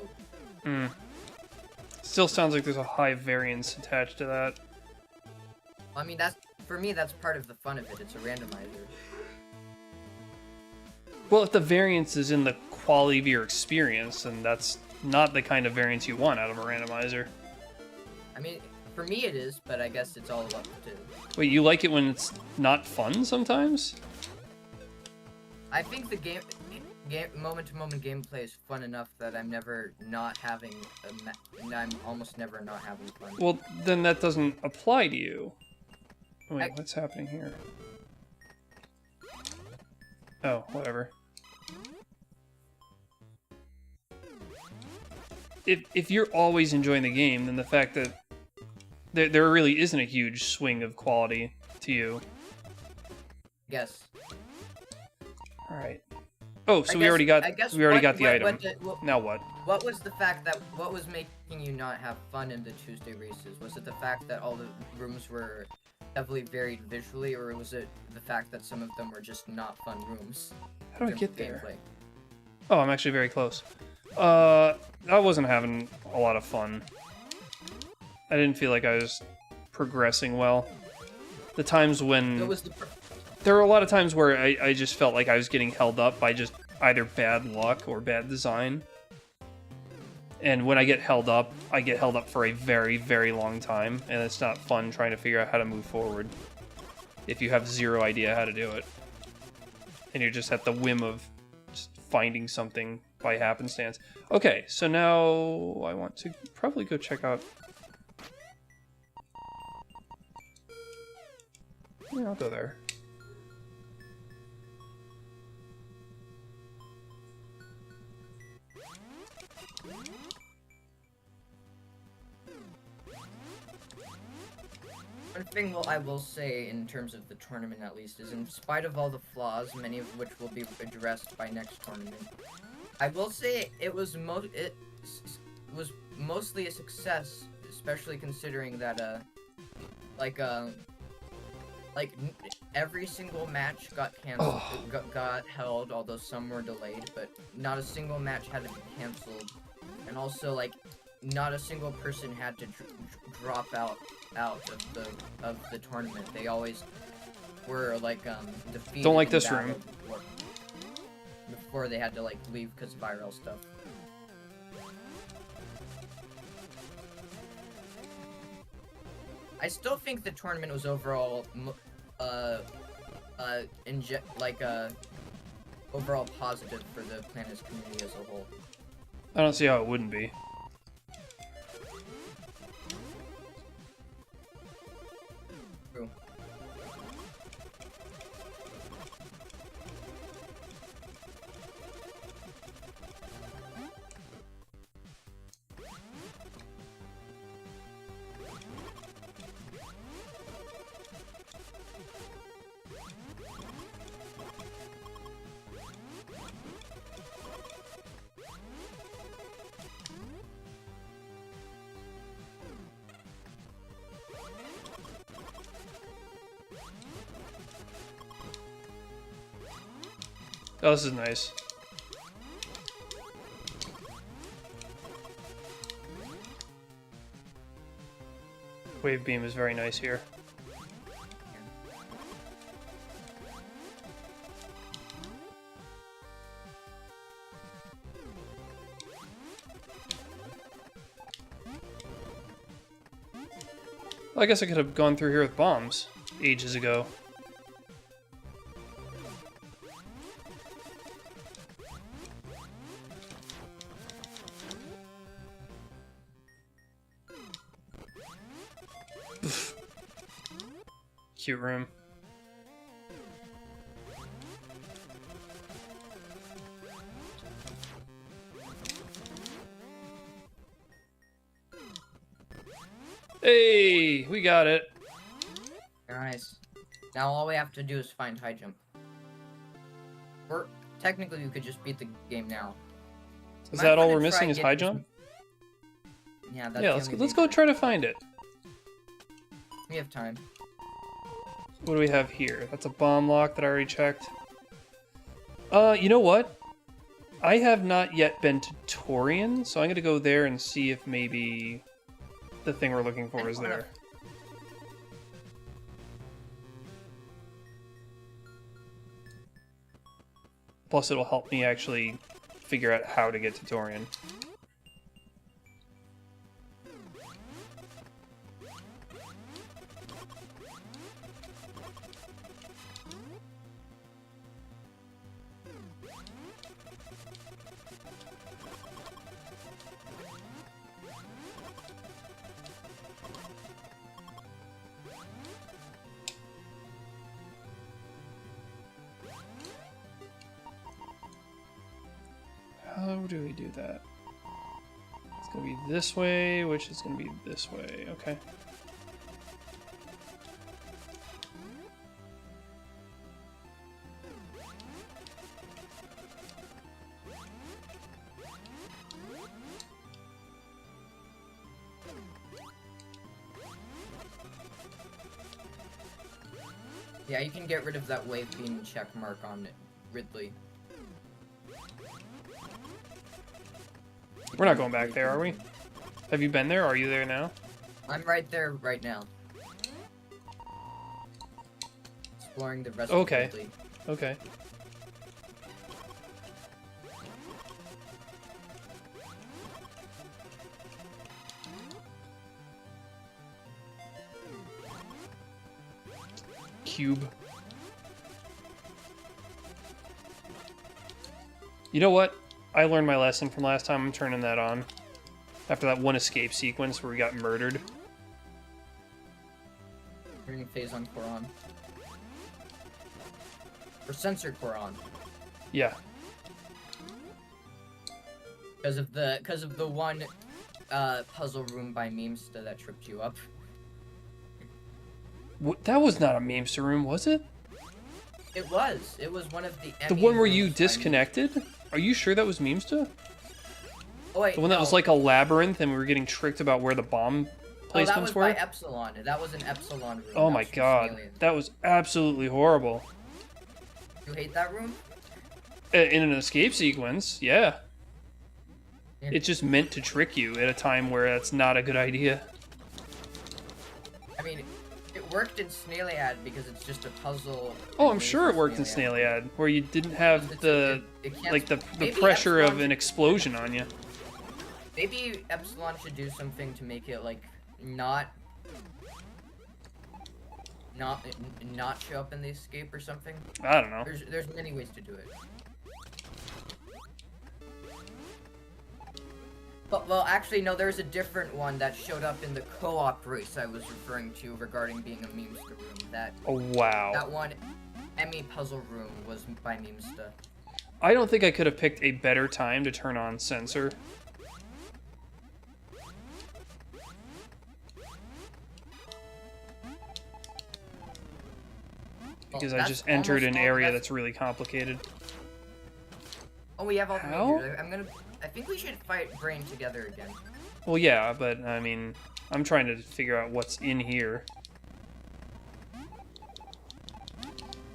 Still sounds like there's a high variance attached to that.
I mean, for me, that's part of the fun of it. It's a randomizer.
Well, if the variance is in the quality of your experience, then that's not the kind of variance you want out of a randomizer.
I mean, for me it is, but I guess it's all up to.
Wait, you like it when it's not fun sometimes?
I think the game moment-to-moment gameplay is fun enough that I'm never not having I'm almost never not having fun.
Well, then that doesn't apply to you. Wait, what's happening here? Oh, whatever. If you're always enjoying the game, then the fact that there really isn't a huge swing of quality to you.
Yes.
All right. Oh, so we already got the item. Now what?
What was the fact that what was making you not have fun in the Tuesday races? Was it the fact that all the rooms were heavily varied visually, or was it the fact that some of them were just not fun rooms?
How do I get there? Oh, I'm actually very close. I wasn't having a lot of fun. I didn't feel like I was progressing well. The times when... There were a lot of times where I just felt like I was getting held up by just either bad luck or bad design. And when I get held up for a very, very long time, and it's not fun trying to figure out how to move forward if you have zero idea how to do it. And you're just at the whim of just finding something by happenstance. Okay, so now I want to probably go check out... Yeah, I'll go there.
One thing I will say in terms of the tournament at least is, in spite of all the flaws, many of which will be addressed by next tournament, I will say it was mostly a success, especially considering that every single match got canceled, got held, although some were delayed, but not a single match had to be canceled, and also like not a single person had to drop out of the tournament. They always were like defeated.
Don't like this room.
Before they had to like leave because of viral stuff. I still think the tournament was overall overall positive for the Planet's community as a whole.
I don't see how it wouldn't be.
True.
Oh, this is nice. Wave beam is very nice here. Well, I guess I could have gone through here with bombs ages ago. cute room. Hey, we got it.
Nice. Now all we have to do is find high jump. Or technically, you could just beat the game now.
Is that all we're missing? Is high jump?
Yeah, that's
yeah. Let's go try to find it.
We have time.
What do we have here? That's a bomb lock that I already checked. You know what? I have not yet been to Torian, so I'm gonna go there and see if maybe the thing we're looking for is there. Plus, it'll help me actually figure out how to get to Torian. How do we do that? It's gonna be this way, which is gonna be this way. Okay.
Yeah, you can get rid of that wave beam check mark on Ridley.
We're not going back there, are we? Have you been there? Are you there now?
I'm right there right now. Exploring the rest
Okay.
of Ridley.
Okay. Cube. You know what? I learned my lesson from last time. I'm turning that on. After that one escape sequence where we got murdered.
Bring phase on Quran. Or censored Quran.
Yeah.
Because of the one puzzle room by Memesta that tripped you up.
That was not a Memesta room, was it?
It was. It was one of the.
The one where you disconnected? Are you sure that was Memesta?
Oh wait,
the one that was like a labyrinth and we were getting tricked about where the bomb placements
that was
were?
by Epsilon. That was an Epsilon room.
Oh my god. That was absolutely horrible.
You hate that room?
In an escape sequence, yeah. It's just meant to trick you at a time where that's not a good idea.
I mean, it worked in Snailiad because it's just a puzzle.
Oh, I'm sure it worked in Snailiad, where you didn't have the pressure of an explosion on you.
Maybe Epsilon should do something to make it like not show up in the escape or something.
I don't know.
There's many ways to do it. But, well, actually, no, there's a different one that showed up in the co-op race I was referring to regarding being a Memesta room.
Oh, wow.
That one Emmy puzzle room was by Memesta.
I don't think I could have picked a better time to turn on Censor. Because I just entered an area that's really complicated.
Oh, we have all the
How?
majors. I think we should fight Brain together again.
Well, yeah, but, I mean, I'm trying to figure out what's in here.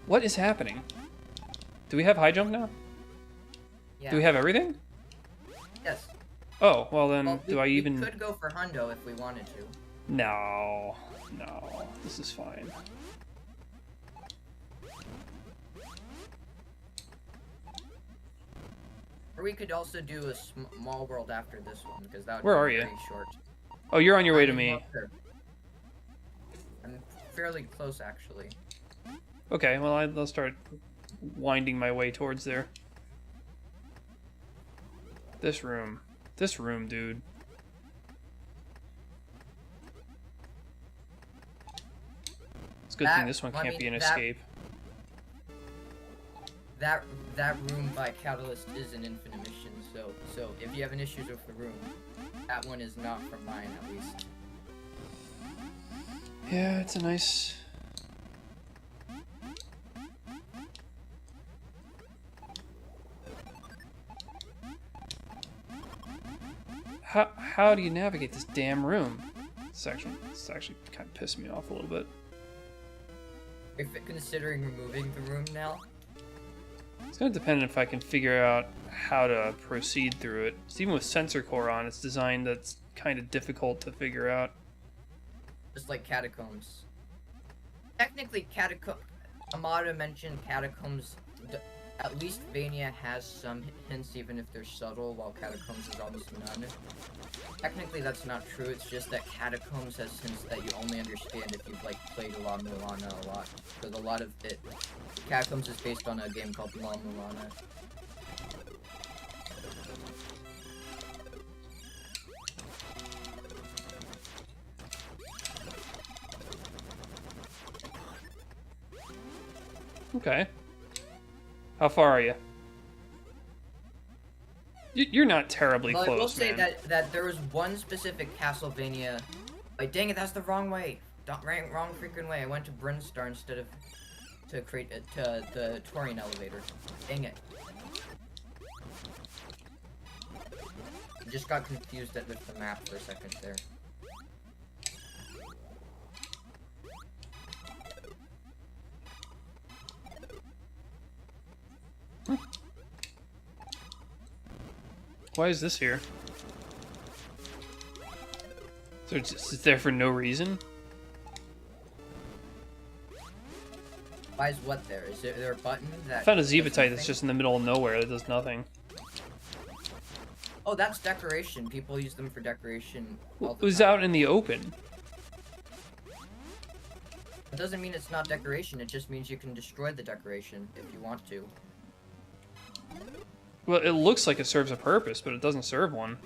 What is happening? Do we have high jump now?
Yeah.
Do we have everything?
Yes.
Oh, well then, do I even...
We could go for Hundo if we wanted to.
No. No. This is fine.
Or we could also do a small world after this one, because that would
Where
be
are you?
very short.
Oh, you're on your way to me.
I'm fairly close, actually.
Okay, well, I'll start winding my way towards there. This room. This room, dude. Let's good thing this one can't be an escape.
That room by Catalyst is an infinite mission, so if you have an issue with the room, that one is not from mine at least.
Yeah, it's a nice. How do you navigate this damn room? It's actually kind of pissing me off a little bit.
If considering removing the room now.
It's going to depend if I can figure out how to proceed through it. Even with sensor core on, it's designed that's kind of difficult to figure out.
Just like Catacombs. Technically, Amada mentioned Catacombs. At least Vania has some hints, even if they're subtle, while Catacombs is almost none. Technically, that's not true. It's just that Catacombs has hints that you only understand if you've like played La Mulana a lot. Because a lot of it, Catacombs is based on a game called La Mulana.
Okay. How far are you? You're not terribly close, man.
I will say that there was one specific Castlevania. Like, dang it, that's the wrong way. Wrong freaking way. I went to Brinstar instead of to create the Torian elevator. Dang it. I just got confused with the map for a second there.
Why is this here? So it's just there for no reason?
Why is what there? Is there a button that...
I found a Zebatite that's just in the middle of nowhere that does nothing.
Oh, that's decoration. People use them for decoration all the
It was
time.
out in the open.
It doesn't mean it's not decoration, it just means you can destroy the decoration if you want to.
Well, it looks like it serves a purpose, but it doesn't serve one.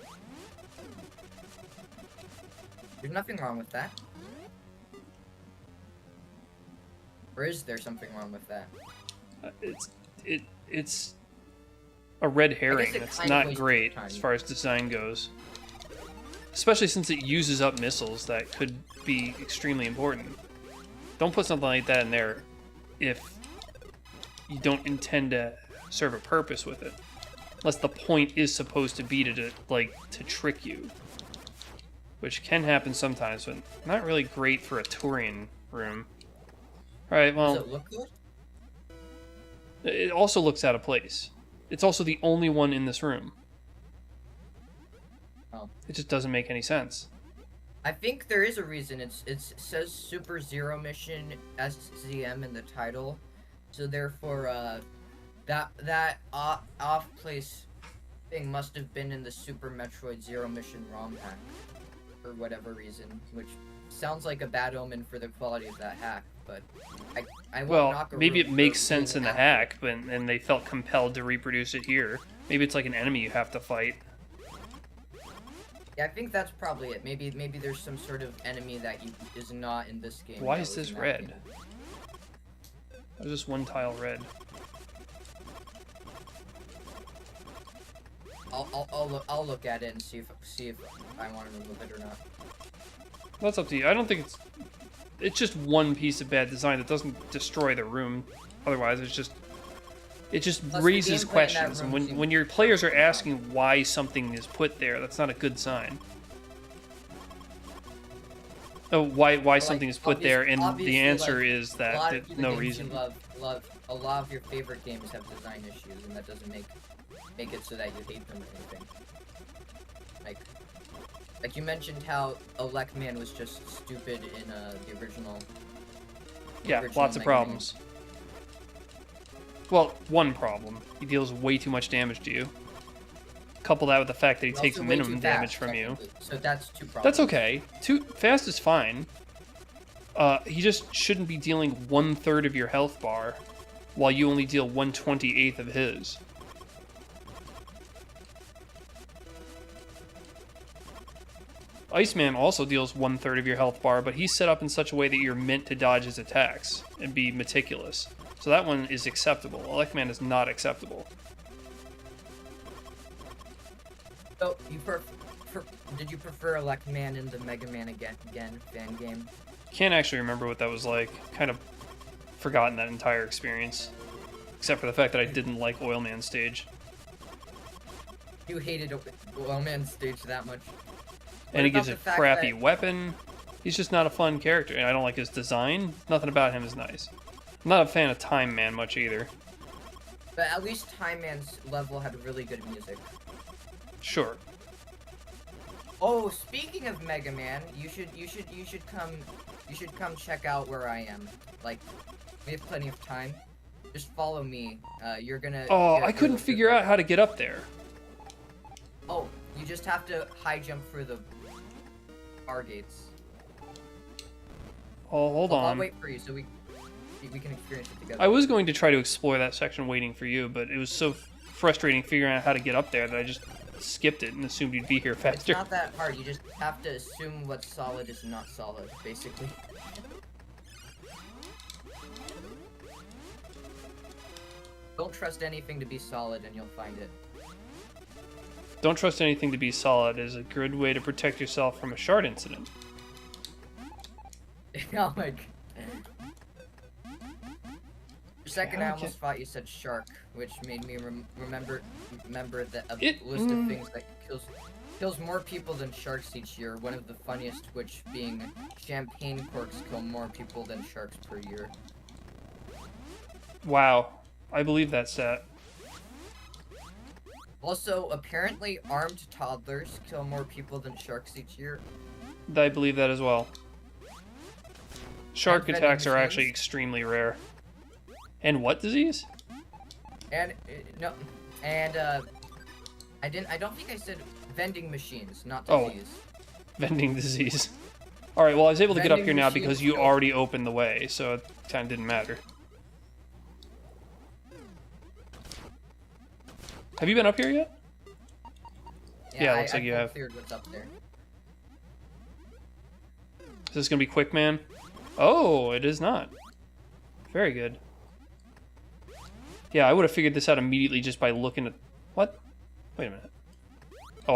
There's nothing wrong with that. Or is there something wrong with that?
It's a red herring.
it
It's
kind of
not
wastes
great
time.
as far as design goes. Especially since it uses up missiles that could be extremely important. Don't put something like that in there if you don't intend to serve a purpose with it. Unless the point is supposed to be to trick you. Which can happen sometimes, but not really great for a Turian room. Alright, well...
Does it look good?
It also looks out of place. It's also the only one in this room.
Oh.
It just doesn't make any sense.
I think there is a reason. It says Super Zero Mission SZM in the title. So therefore, that off-place thing must have been in the Super Metroid Zero Mission ROM hack. For whatever reason. Which sounds like a bad omen for the quality of that hack. But I won't knock a
maybe it
room
makes
for
sense in
being
the hack, and they felt compelled to reproduce it here. Maybe it's like an enemy you have to fight.
Yeah, I think that's probably it. Maybe there's some sort of enemy that is not in this game.
Why
that
is
was
this
in that
red?
game.
There's just one tile red.
I'll look at it and see if I want to remove it or not.
That's up to you. I don't think it's just one piece of bad design that doesn't destroy the room. Otherwise, it just
Plus, the
raises
gameplay in that
questions, and
room
when your players are asking why something is put there, that's not a good sign. Oh, why something is put there, and the
obviously,
answer
like,
is
a
that
lot of the
no
games
reason.
you love a lot of your favorite games have design issues, and that doesn't make it so that you hate them or anything. Like you mentioned how Elecman was just stupid in the original.
Yeah, lots of
Mega
problems. Well, one problem. He deals way too much damage to you. Couple that with the fact that he
It's
takes
also way
minimum
too
damage
fast,
from you.
technically. So that's two problems.
That's okay. Fast is fine. He just shouldn't be dealing 1/3 of your health bar, while you only deal 1/28 of his. Iceman also deals 1/3 of your health bar, but he's set up in such a way that you're meant to dodge his attacks and be meticulous. So that one is acceptable. Electman is not acceptable.
So, did you prefer Electman in the Mega Man again fan game?
Can't actually remember what that was like. Kind of forgotten that entire experience. Except for the fact that I didn't like Oilman stage.
You hated Oilman stage that much.
And he gives a crappy weapon. He's just not a fun character, and I don't like his design. Nothing about him is nice. I'm not a fan of Time Man much either.
But at least Time Man's level had really good music.
Sure.
Oh, speaking of Mega Man, you should come check out where I am. Like, we have plenty of time. Just follow me. You're gonna.
Oh, I couldn't figure out how to get up there.
Oh, you just have to high jump through the bar gates.
Oh, hold on.
I'll wait for you so we can experience it together.
I was going to try to explore that section waiting for you, but it was so frustrating figuring out how to get up there that I just skipped it and assumed you'd be here faster.
It's not that hard. You just have to assume what's solid is not solid, basically. Don't trust anything to be solid and you'll find it.
Don't trust anything to be solid is a good way to protect yourself from a shard incident.
Oh my god. For a second, I almost thought you said shark, which made me remember that a list of things that kills more people than sharks each year. One of the funniest, which being champagne corks kill more people than sharks per year.
Wow, I believe that stat.
Also, apparently, armed toddlers kill more people than sharks each year.
I believe that as well. Shark
And
attacks are
vending
actually
machines.
extremely rare. And what disease?
And no, and I don't think I said vending machines, not
Oh.
disease.
Vending disease. Alright, well I was able to get up
Vending
here now
machines
because you
kill-
already opened the way, so it kind of didn't matter. Have you been up here yet? Yeah, looks like you have.
Cleared what's up there.
Is this gonna be quick, man? Oh, it is not. Very good. Yeah, I would have figured this out immediately just by looking at... What? Wait a minute. Oh,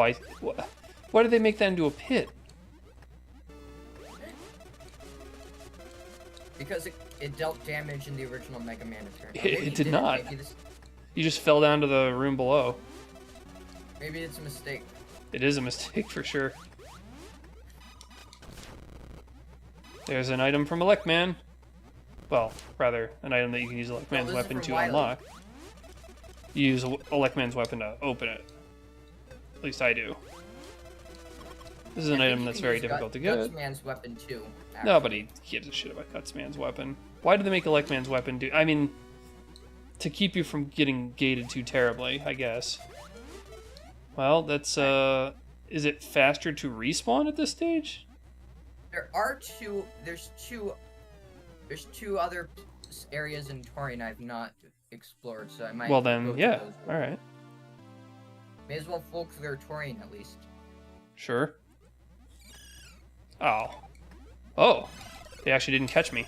why did they make that into a pit?
Because it dealt damage in the original Mega Man apparently.
It
Maybe
did
didn't.
not.
Maybe
You just fell down to the room below.
maybe it's a mistake.
It is a mistake for sure. There's an item from Electman. Well, rather, an item that you can use Electman's
this is
weapon
from
to
Wily.
unlock. You use Electman's weapon to open it. At least I do. This is an
I think
item
you
that's
can
very
use
difficult to get.
Gutsman's weapon too. Actually.
Nobody gives a shit about Gutsman's weapon. Why did they make Electman's weapon do... I mean, to keep you from getting gated too terribly, I guess. Well, that's, is it faster to respawn at this stage?
There's two other areas in Torian I've not explored, so I might.
Well
go
then,
to
yeah,
those.
alright.
May as well full clear Torian at least.
Sure. Oh. Oh! They actually didn't catch me.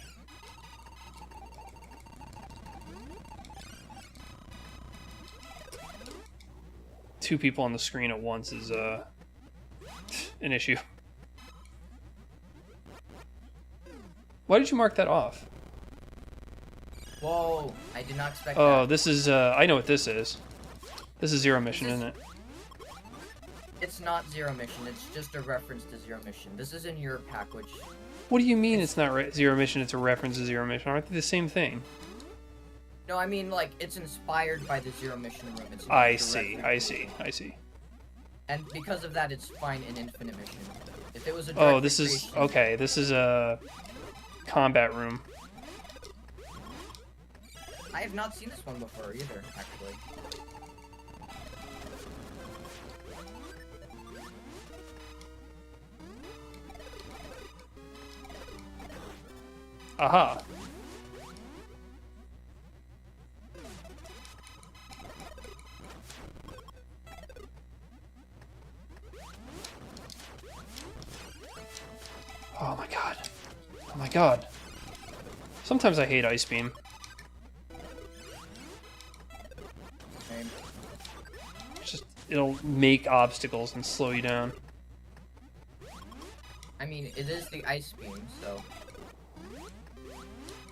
Two people on the screen at once is, an issue. Why did you mark that off?
Whoa! I did not expect
Oh,
that.
this is, I know what this is. This is Zero Mission, isn't it?
It's not Zero Mission. It's just a reference to Zero Mission. This is in your pack, which.
What do you mean it's not Zero Mission, it's a reference to Zero Mission? Aren't they the same thing?
No, I mean like it's inspired by the Zero Mission room. It's not
I
directly
see,
from
I
it.
see, I see.
And because of that, it's fine in Infinite Mission. If it was a
Oh,
direct
this is...
recreation-
Okay, this is a combat room.
I have not seen this one before either, actually.
Aha. god. Sometimes I hate Ice Beam.
Same.
Just, it'll make obstacles and slow you down.
I mean, it is the Ice Beam, so...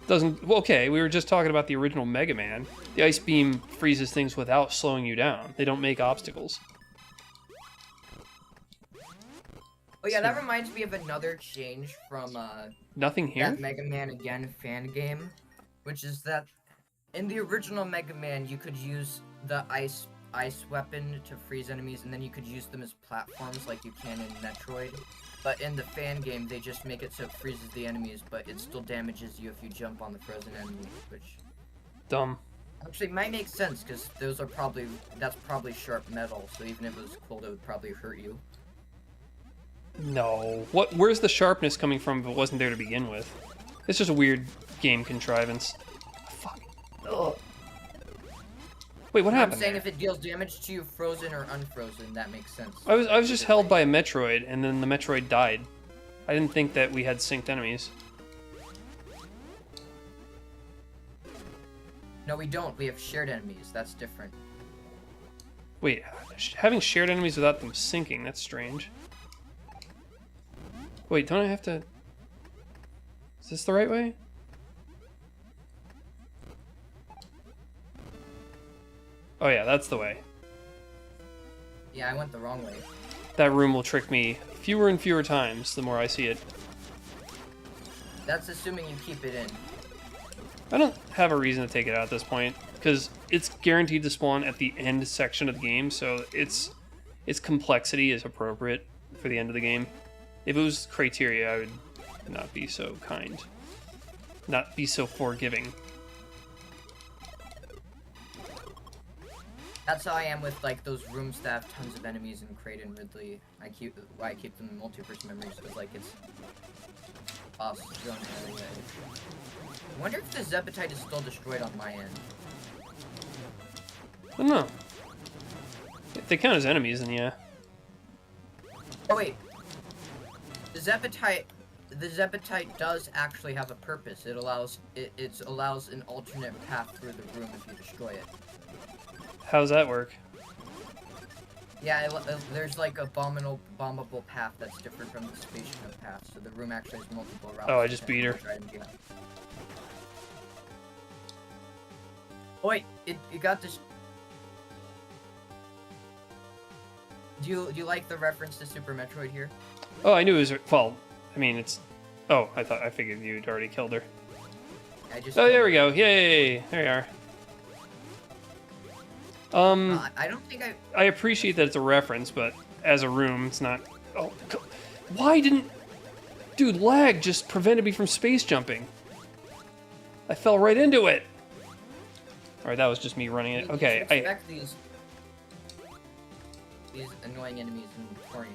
Doesn't... Well, okay, we were just talking about the original Mega Man. The Ice Beam freezes things without slowing you down. They don't make obstacles.
Oh yeah, that reminds me of another change from,
Nothing here?
that Mega Man Again fan game, which is that in the original Mega Man, you could use the ice weapon to freeze enemies, and then you could use them as platforms like you can in Metroid. But in the fan game, they just make it so it freezes the enemies, but it still damages you if you jump on the frozen enemy, which...
Dumb.
Actually, might make sense, because those are probably... That's probably sharp metal, so even if it was cold, it would probably hurt you.
No. What? Where's the sharpness coming from if it wasn't there to begin with? It's just a weird game contrivance. Fuck. Ugh. Wait, what happened?
I'm saying if it deals damage to you frozen or unfrozen, that makes sense.
I was just held by a Metroid, and then the Metroid died. I didn't think that we had synced enemies.
No, we don't. We have shared enemies. That's different.
Wait, having shared enemies without them syncing, that's strange. Wait, don't I have to... Is this the right way? Oh yeah, that's the way.
Yeah, I went the wrong way.
That room will trick me fewer and fewer times the more I see it.
That's assuming you keep it in.
I don't have a reason to take it out at this point, because it's guaranteed to spawn at the end section of the game, so its complexity is appropriate for the end of the game. If it was criteria, I would not be so kind. Not be so forgiving.
That's how I am with like those rooms that have tons of enemies in Kraid and Ridley. I keep them in multiverse memories because like it's boss zone area. I wonder if the Zepatite is still destroyed on my end.
I don't know. If they count as enemies, then yeah.
Oh wait, the Zepatite does actually have a purpose. It allows an alternate path through the room if you destroy it.
How's that work?
Yeah, there's like a bombable path that's different from the spaceship path, so the room actually has multiple routes.
Oh, I just beat her.
Oh wait, it got this. Do you like the reference to Super Metroid here?
Oh, I knew it was... Well, I mean, it's... Oh, I figured you'd already killed her. Oh, there we go. Yay! There you are.
I don't think
I appreciate that it's a reference, but as a room, it's not... Oh, why didn't... Dude, lag just prevented me from space jumping. I fell right into it. Alright, that was just me running it. Okay,
expect these annoying enemies in Torian.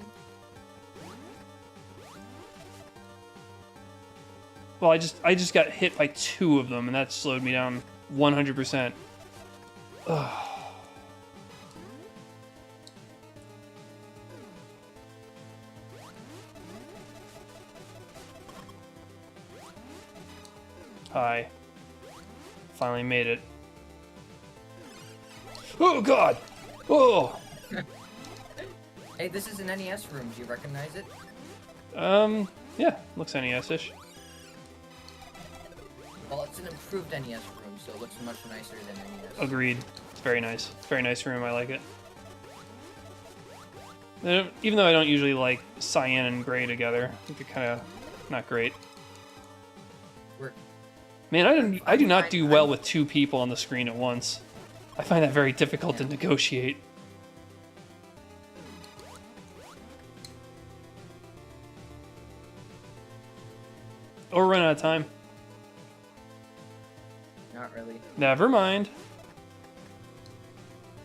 Well, I just got hit by 2 of them, and that slowed me down 100%. Ugh. Hi. Finally made it. Oh god! Oh!
Hey, this is an NES room. Do you recognize it?
Yeah, looks NES-ish.
Well, it's an improved NES room, so it looks much nicer than NES.
Agreed. It's very nice. It's a very nice room. I like it. Even though I don't usually like cyan and gray together, I think they're kind of not great. Man, I do not do well with 2 people on the screen at once. I find that very difficult to negotiate. Oh, we're running out of time.
Not really.
Never mind.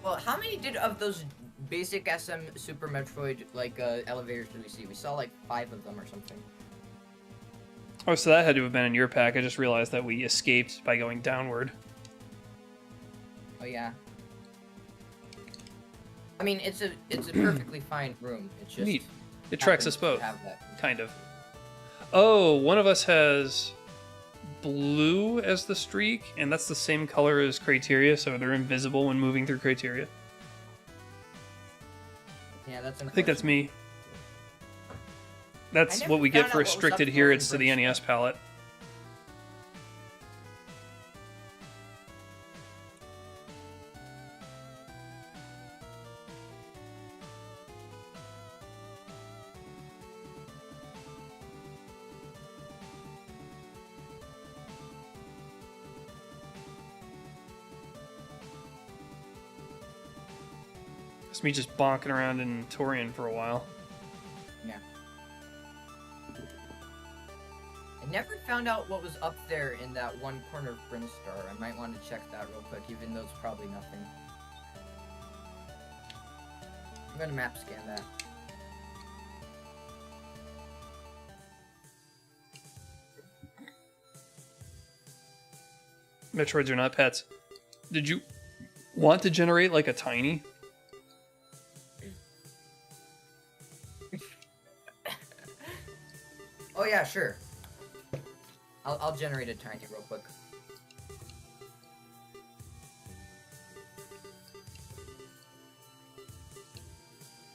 Well, how many of those basic SM Super Metroid like elevators did we see? We saw like 5 of them or something.
Oh, so that had to have been in your pack. I just realized that we escaped by going downward.
Oh yeah. I mean, it's a perfectly fine room. It's just
neat. It tracks us both.
have that.
Kind of. Oh, one of us has blue as the streak, and that's the same color as criteria, so they're invisible when moving through criteria.
Yeah, that's.
I think that's me. That's what we get for restricted here. It's to the NES palette. It's me just bonking around in Torian for a while.
Yeah. I never found out what was up there in that one corner of Brinstar. I might want to check that real quick, even though it's probably nothing. I'm gonna map scan that.
Metroids are not pets. Did you want to generate like a tiny?
Oh yeah, sure. I'll generate a tiny real quick.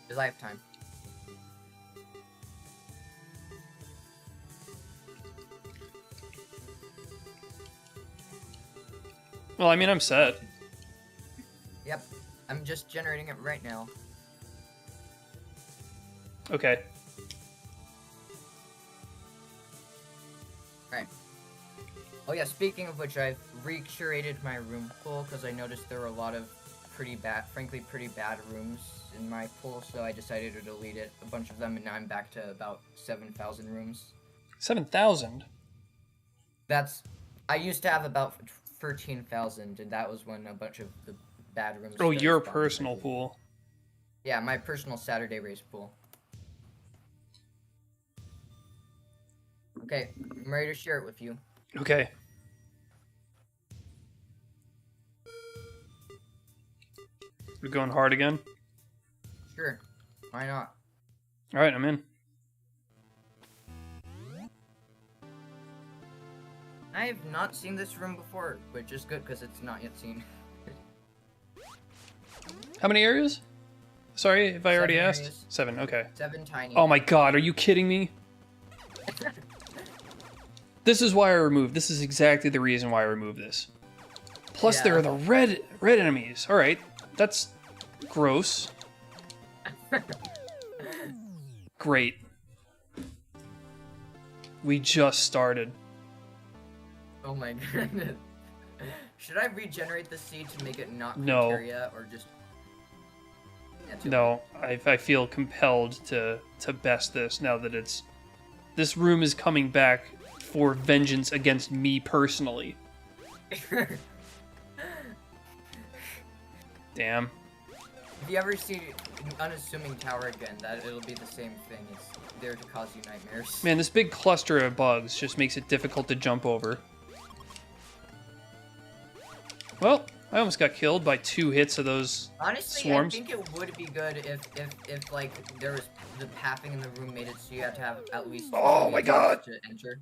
Because I have time.
Well, I mean, I'm set.
Yep. I'm just generating it right now.
Okay.
Right. Oh yeah, speaking of which, I've re-curated my room pool because I noticed there were a lot of frankly pretty bad rooms in my pool, so I decided to delete it, a bunch of them, and now I'm back to about 7,000 rooms.
7,000?
I used to have about 13,000, and that was when a bunch of the bad rooms.
Oh, your personal pool.
Yeah, my personal Saturday race pool. Okay, I'm ready to share it with you.
Okay. We're going hard again?
Sure. Why not?
Alright, I'm in.
I have not seen this room before, which is good because it's not yet seen.
How many areas? Sorry if I already asked.
Areas.
7, okay.
7 tiny.
Oh my god, are you kidding me? This is why I removed. This is exactly the reason why I removed this. Plus,
Yeah.
there are the red enemies. All right, that's gross. Great. We just started.
Oh my goodness. Should I regenerate the seed to make it not
No.
criteria, or just... Yeah, too
No, I feel compelled to best this now that it's... This room is coming back for vengeance against me personally.
bad.
Damn.
If you ever see an unassuming tower again, it'll be the same thing. It's there to cause you nightmares.
Man, this big cluster of bugs just makes it difficult to jump over. Well, I almost got killed by 2 hits of those
Honestly,
swarms.
I think it would be good if like there was the pathing in the room made it so you had to have at least
Oh my god!
to enter.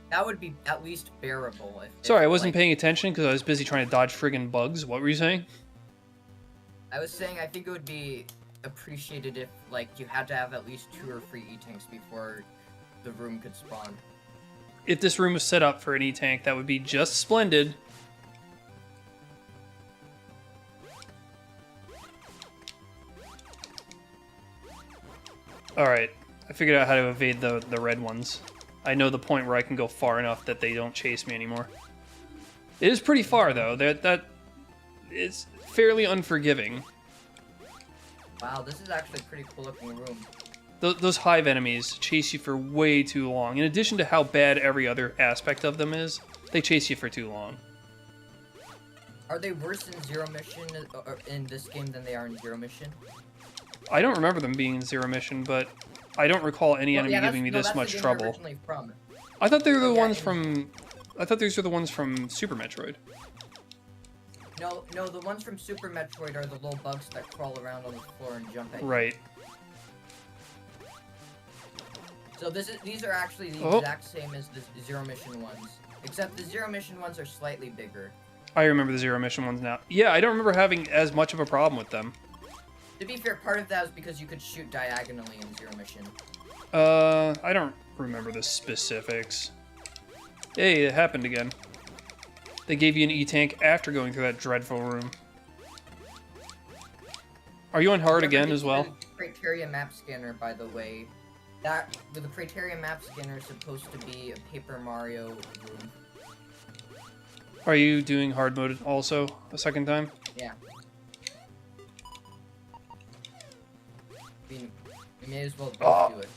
That would be at least bearable.
Sorry, I wasn't paying attention because I was busy trying to dodge friggin' bugs. What were you saying?
I was saying I think it would be appreciated if like you had to have at least 2 or 3 E-tanks before the room could spawn.
If this room was set up for an E-tank, that would be just splendid. Alright, I figured out how to evade the red ones. I know the point where I can go far enough that they don't chase me anymore. It is pretty far, though. That is fairly unforgiving.
Wow, this is actually a pretty cool looking room.
Those hive enemies chase you for way too long. In addition to how bad every other aspect of them is, they chase you for too long.
Are they worse in Zero Mission in this game than they are in Zero Mission?
I don't remember them being in Zero Mission, but I don't recall any enemy giving me this much trouble.
Originally from.
I thought they were the ones from... I thought these were the ones from Super Metroid.
No, the ones from Super Metroid are the little bugs that crawl around on the floor and jump at you.
Right.
So these are actually the exact same as the zero mission ones, except the zero mission ones are slightly bigger.
I remember the zero mission ones now. Yeah, I don't remember having as much of a problem with them.
To be fair, part of that is because you could shoot diagonally in zero mission.
I don't remember the specifics. Hey, it happened again. They gave you an E-tank after going through that dreadful room. Are you on hard again as well?
Criteria map scanner, by the way. That with the criteria map scanner is supposed to be a Paper Mario room.
Are you doing hard mode also a second time?
Yeah. We may as well both do it.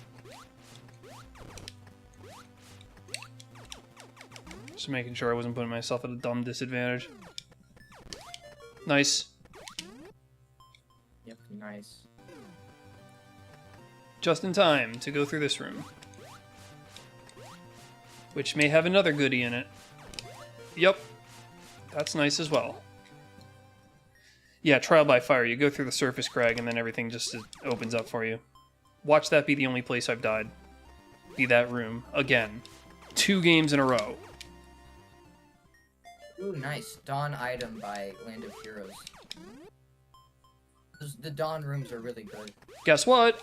Just making sure I wasn't putting myself at a dumb disadvantage. Nice.
Yep, nice.
Just in time to go through this room. Which may have another goodie in it. Yep. That's nice as well. Yeah, trial by fire. You go through the surface crag and then everything just opens up for you. Watch that be the only place I've died. Be that room. Again. 2 games in a row.
Ooh, nice. Dawn item by Land of Heroes. The Dawn rooms are really good.
Guess what?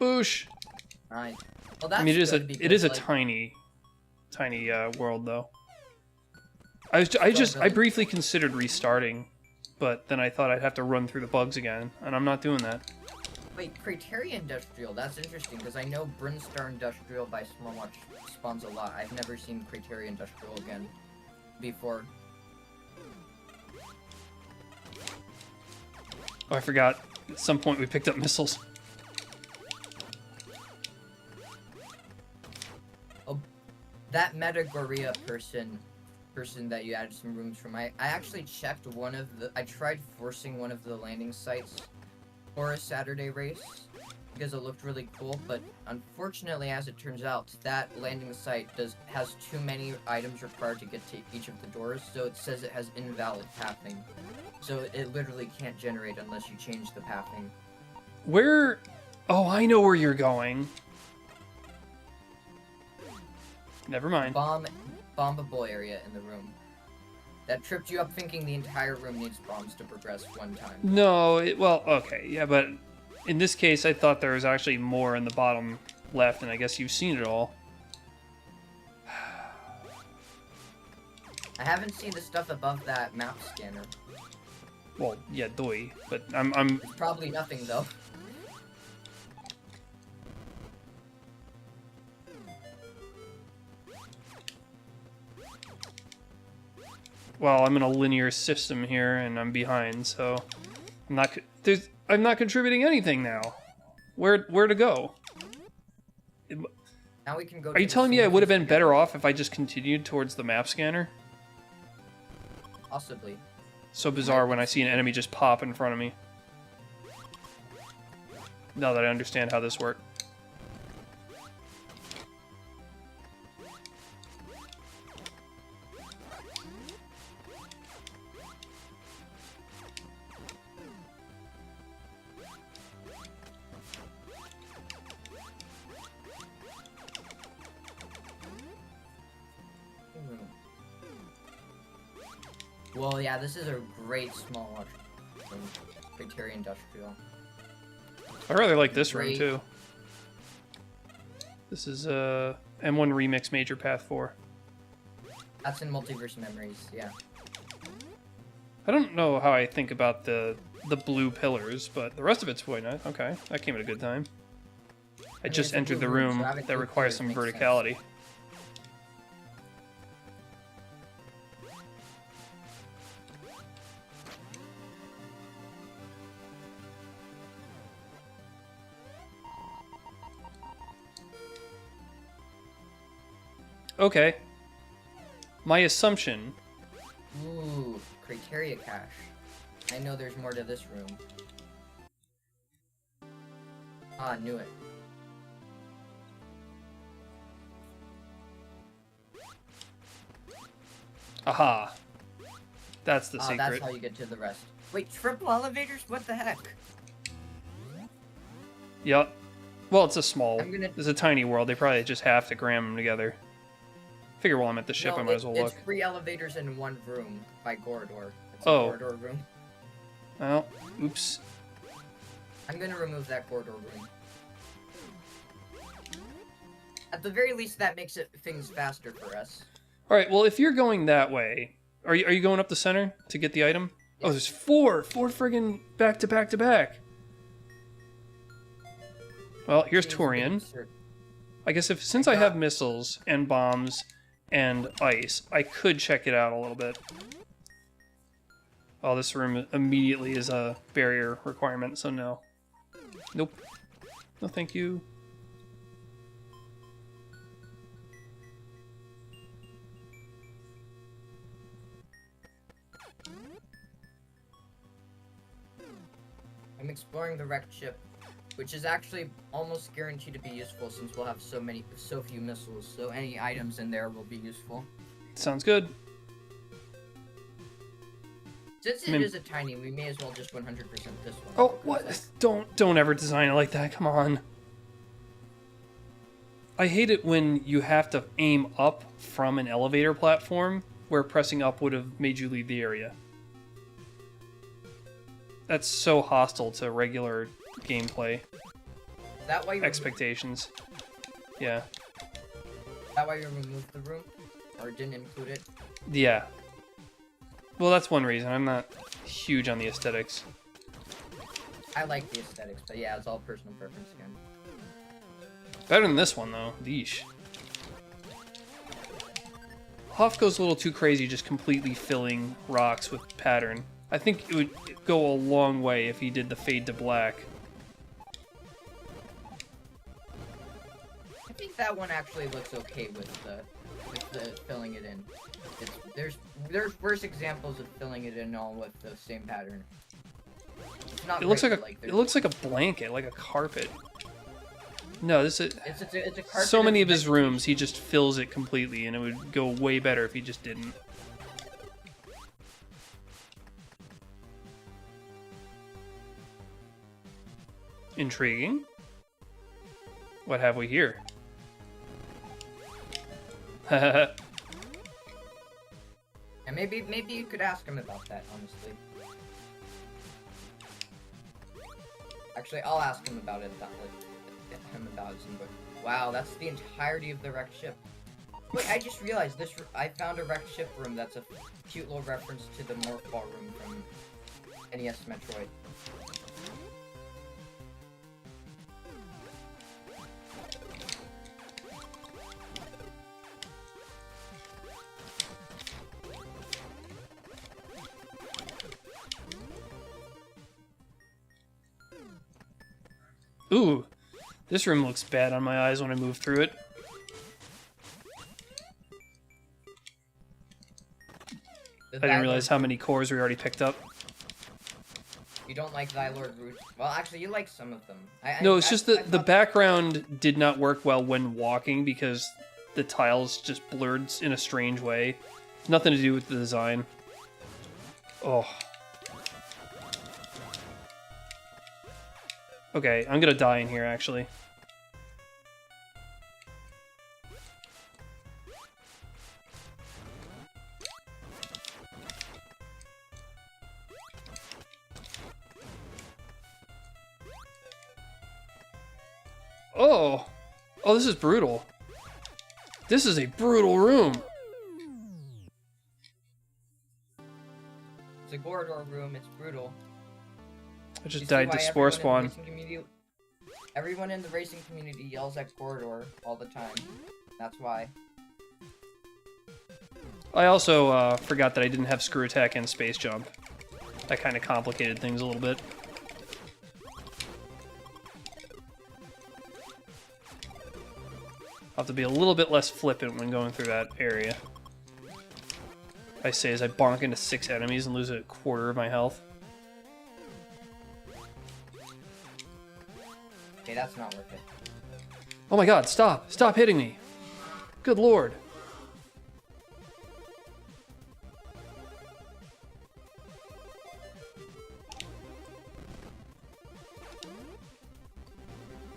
Boosh!
Nice. Well, that's
I mean, it is a
like,
tiny world, though. I briefly considered restarting, but then I thought I'd have to run through the bugs again, and I'm not doing that.
Wait, Criteria Industrial, that's interesting, because I know Brinstar Industrial by Smallwatch spawns a lot. I've never seen Criteria Industrial again before.
Oh, I forgot. At some point we picked up missiles.
Oh, that Metagoria person that you added some rooms from, I actually checked one of the... I tried forcing one of the landing sites for a Saturday race because it looked really cool, but unfortunately, as it turns out, that landing site has too many items required to get to each of the doors, so it says it has invalid pathing. So it literally can't generate unless you change the pathing.
Where... Oh, I know where you're going. Never mind.
Bombable area in the room. That tripped you up thinking the entire room needs bombs to progress one time.
No, well, okay, yeah, but in this case, I thought there was actually more in the bottom left, and I guess you've seen it all.
I haven't seen the stuff above that map scanner.
Well, yeah, doy, but I'm...
It's probably nothing, though.
Well, I'm in a linear system here, and I'm behind, so I'm not contributing anything now. Where to go?
Now we can go.
Are you telling me I would have been better off if I just continued towards the map scanner?
Possibly.
So bizarre when I see an enemy just pop in front of me. Now that I understand how this works.
Well, yeah, this is a great small watch from Criteria Industrial.
I rather like this room too. This is M1 Remix Major Path 4.
That's in Multiverse Memories, yeah.
I don't know how I think about the blue pillars, but the rest of it's quite nice. Okay, that came at a good time. I just entered the room that requires some verticality. Okay. My assumption...
Ooh, Criteria Cache. I know there's more to this room. Ah, knew it.
Aha. That's the secret.
That's how you get to the rest. Wait, triple elevators? What the heck?
Yup. Well, it's a small,
I'm gonna.
it's a tiny world. They probably just have to cram them together. Figure while I'm at the ship,
No,
I might as well look.
It's 3 elevators in 1 room by corridor. It's a
Oh.
corridor room.
Well, oops.
I'm gonna remove that corridor room. At the very least, that makes things faster for us.
All right. Well, if you're going that way, are you going up the center to get the item? Oh, there's four friggin' back to back to back. Well, here's Turian. I guess since I have missiles and bombs and ice, I could check it out a little bit. Oh, this room immediately is a barrier requirement, so no. Nope. No, thank you.
I'm exploring the wrecked ship, which is actually almost guaranteed to be useful since we'll have so few missiles, so any items in there will be useful.
Sounds good.
Since it is a tiny, we may as well just 100% this one.
Oh, what? Don't ever design it like that. Come on. I hate it when you have to aim up from an elevator platform where pressing up would have made you leave the area. That's so hostile to regular gameplay.
Is that why you
expectations. Yeah.
Is that why you removed the room? Or didn't include it?
Yeah. Well, that's one reason. I'm not huge on the aesthetics.
I like the aesthetics, but yeah, it's all personal preference again.
Better than this one, though. Yeesh. Hoff goes a little too crazy just completely filling rocks with pattern. I think it would go a long way if he did the fade to black.
I think that one actually looks okay with the filling it in. There's worse examples of filling it in all with the same pattern. It's not
it looks
great,
like it looks like a blanket, like a carpet. No, this is
it's a carpet.
So many of his rooms, he just fills it completely, and it would go way better if he just didn't. Intriguing. What have we here?
And maybe you could ask him about that, honestly. Actually, I'll ask him about it. But wow, that's the entirety of the wrecked ship. Wait, I just realized this. I found a wrecked ship room that's a cute little reference to the Morph Ball room from NES Metroid.
Ooh, this room looks bad on my eyes when I move through it. I didn't realize how many cores we already picked up.
You don't like Thy Lord Root? Well, actually, you like some of them.
No, it's just the background did not work well when walking because the tiles just blurred in a strange way. Nothing to do with the design. Oh. Okay, I'm gonna die in here, actually. Oh! Oh, this is brutal. This is a brutal room!
It's a corridor room, it's brutal.
I just died to Spore Spawn.
Everyone in the racing community yells at corridor all the time. That's why.
I also forgot that I didn't have Screw Attack and Space Jump. That kind of complicated things a little bit. I'll have to be a little bit less flippant when going through that area. I say as I bonk into 6 enemies and lose a quarter of my health.
Okay, that's not worth it.
Oh my god, stop! Stop hitting me! Good lord.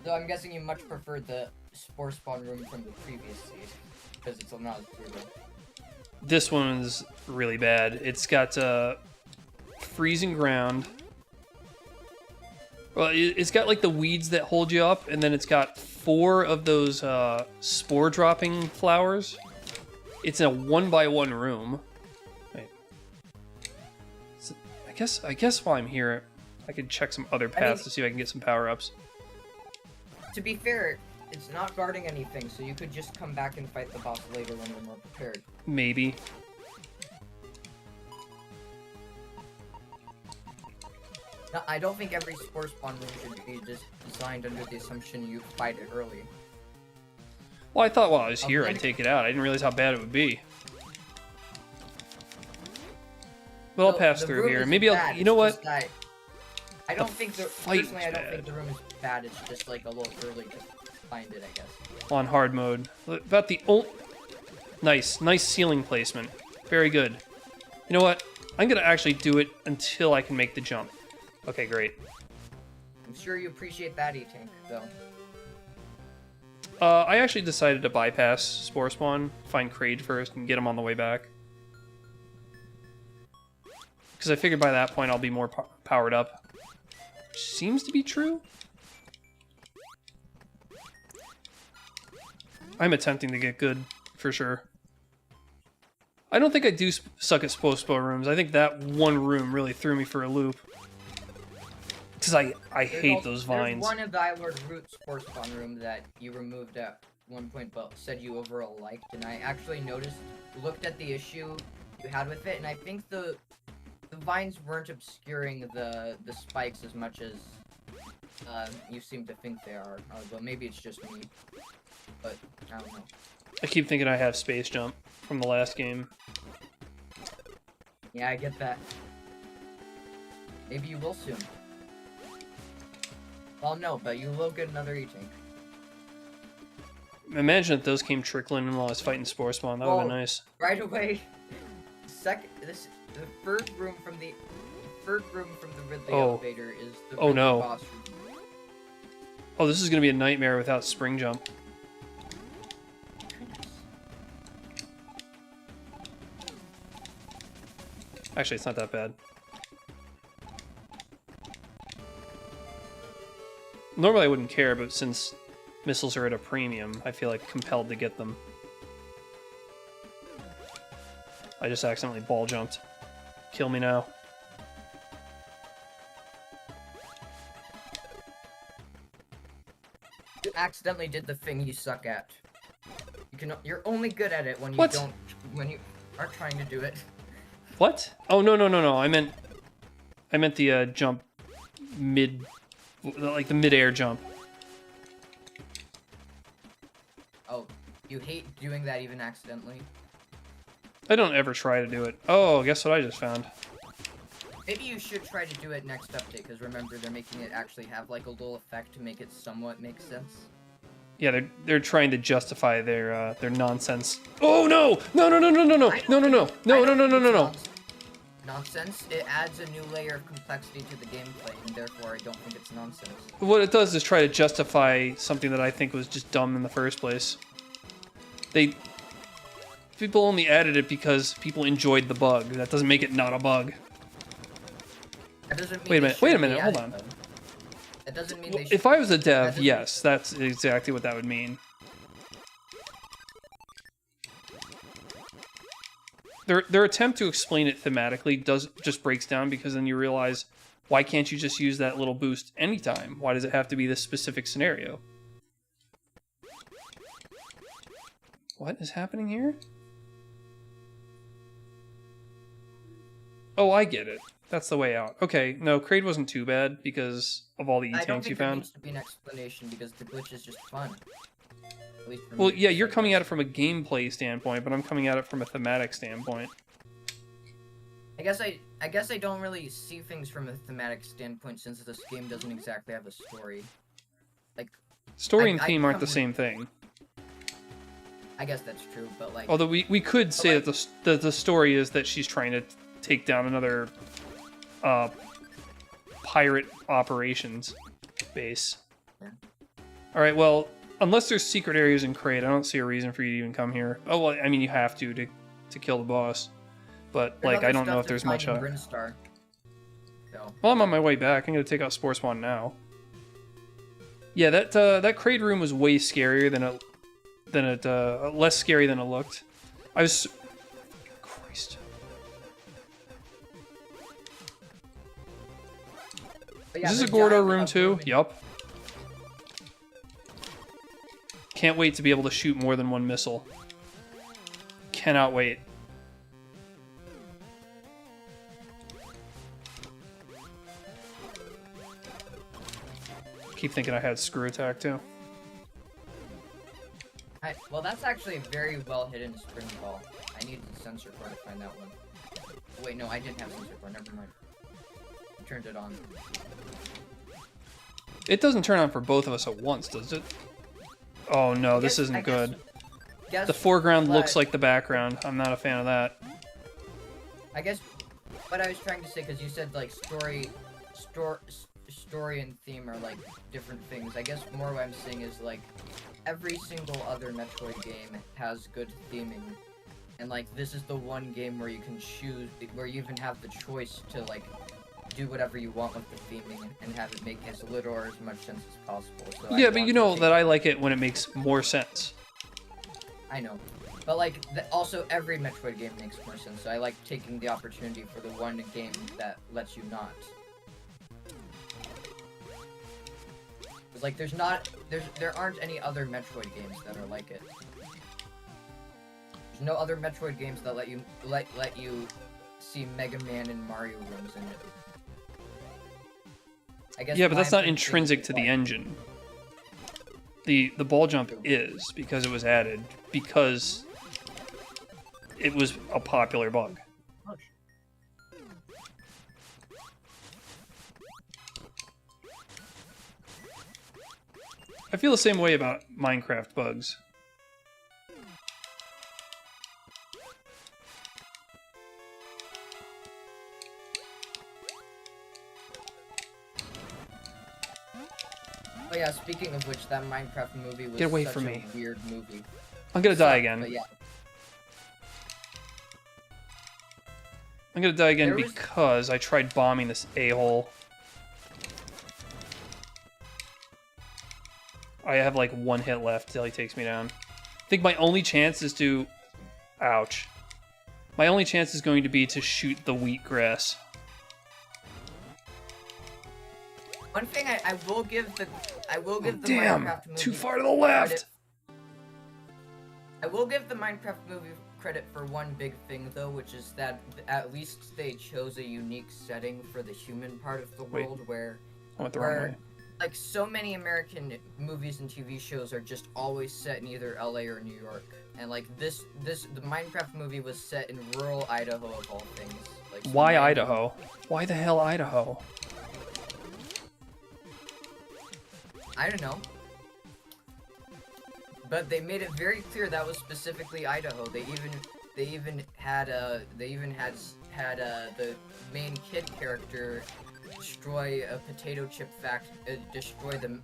So I'm guessing you much prefer the spore spawn room from the previous seed, because it's not as brutal.
This one's really bad. It's got freezing ground. Well, it's got like the weeds that hold you up, and then it's got 4 of those spore dropping flowers. It's in a 1x1 room. Wait. So, I guess while I'm here, I could check some other paths to see if I can get some power-ups.
To be fair, it's not guarding anything, so you could just come back and fight the boss later when you're more prepared.
Maybe.
No, I don't think every spore spawn room should be designed under the assumption you fight it early.
Well, I thought while I was here, I'd take it out. I didn't realize how bad it would be. But I'll pass through here. Maybe I'll. You know what?
I don't think personally, I don't think the room is bad. It's just like a little early to find it, I guess.
On hard mode. About the nice ceiling placement. Very good. You know what? I'm gonna actually do it until I can make the jump. Okay, great.
I'm sure you appreciate that, E-Tank, though.
I actually decided to bypass Spore Spawn, find Kraid first, and get him on the way back. Because I figured by that point I'll be more powered up. Which seems to be true. I'm attempting to get good, for sure. I don't think I do suck at Spo rooms. I think that one room really threw me for a loop. Because I hate those vines.
There's one of the Island Root Spore Spawn room that you removed at one point, but said you overall liked, and I actually looked at the issue you had with it, and I think the vines weren't obscuring the spikes as much as you seem to think they are. But maybe it's just me. But I don't know.
I keep thinking I have space jump from the last game.
Yeah, I get that. Maybe you will soon. Well, no, but you will get another E-Tank.
Imagine if those came trickling in while I was fighting Spore Spawn. That would have been nice.
Right away. The third room from the Ridley elevator is the Ridley boss room.
Oh, this is gonna be a nightmare without spring jump. Actually, it's not that bad. Normally I wouldn't care, but since missiles are at a premium, I feel like compelled to get them. I just accidentally ball jumped. Kill me now.
You accidentally did the thing you suck at. You're only good at it when you when you are trying to do it.
What? Oh no! I meant the jump like the mid-air jump.
Oh, you hate doing that even accidentally?
I don't ever try to do it. Oh, guess what I just found?
Maybe you should try to do it next update, because remember, they're making it actually have like a little effect to make it somewhat make sense.
Yeah, they're trying to justify their nonsense. Oh no! No!
Nonsense. It adds a new layer of complexity to the gameplay, and therefore I don't think it's nonsense.
What it does is try to justify something that I think was just dumb in the first place. People only added it because people enjoyed the bug. That doesn't make it not a bug.
That doesn't mean
Wait a minute, hold on.
That doesn't mean they should.
If I was a dev, yes, that's exactly what that would mean. Their attempt to explain it thematically just breaks down, because then you realize, why can't you just use that little boost anytime? Why does it have to be this specific scenario? What is happening here? Oh, I get it. That's the way out. Okay, no, Kraid wasn't too bad because of all the E-Tanks you found.
I don't think there needs to be an explanation, because the glitch is just fun. At least for
Well,
me.
yeah, you're coming at it from a gameplay standpoint, but I'm coming at it from a thematic standpoint.
I guess I don't really see things from a thematic standpoint, since this game doesn't exactly have a story. Like,
story and theme aren't the same thing.
I guess that's true, but like...
Although we could say that the story is that she's trying to take down another pirate operations base.
Yeah.
Alright, well, unless there's secret areas in Crate, I don't see a reason for you to even come here. Oh, well, I mean, you have to kill the boss. But, like, I don't know if there's much...
So.
Well, I'm on my way back. I'm gonna take out Sports Spawn now. Yeah, that Crate room was way scarier less scary than it looked. I was... Christ.
Yeah,
Is this a Gordo room too? Yup. Can't wait to be able to shoot more than one missile. Cannot wait. Keep thinking I had screw attack too.
Well, that's actually a very well hidden spring ball. I need the sensor core to find that one. Wait, no, I didn't have sensor core. Never mind. I turned it on.
It doesn't turn on for both of us at once, does it? Oh no, this isn't good. The foreground looks like the background. I'm not a fan of that.
I guess what I was trying to say, because you said like story and theme are like different things. I guess more what I'm saying is like every single other Metroid game has good theming, and like this is the one game where you can choose, where you even have the choice to like do whatever you want with the theming and have it make as little or as much sense as possible. So
yeah, but you know that I like it when it makes more sense.
I know. But like, also every Metroid game makes more sense, so I like taking the opportunity for the one game that lets you not. Cause like, there aren't any other Metroid games that are like it. There's no other Metroid games that let you see Mega Man and Mario rooms in it. I guess
yeah, but that's not intrinsic to the engine. The ball jump is, because it was added, because it was a popular bug. I feel the same way about Minecraft bugs.
Oh yeah, speaking of which, that Minecraft movie was
Get away
such
from
a
me.
weird movie.
I'm gonna die again.
But yeah.
I'm gonna die again because I tried bombing this a-hole. I have like one hit left till he takes me down. I think my only chance is to... Ouch. My only chance is going to be to shoot the wheatgrass.
One thing I will give the
Damn,
Minecraft movie
too far to the left.
I will give the Minecraft movie credit for one big thing though, which is that at least they chose a unique setting for the human part of the world where
I went the wrong way.
Like so many American movies and TV shows are just always set in either LA or New York. And like the Minecraft movie was set in rural Idaho of all things. Like
why Idaho? Why the hell Idaho?
I don't know. But they made it very clear that was specifically Idaho. They even had the main kid character destroy a potato chip destroy the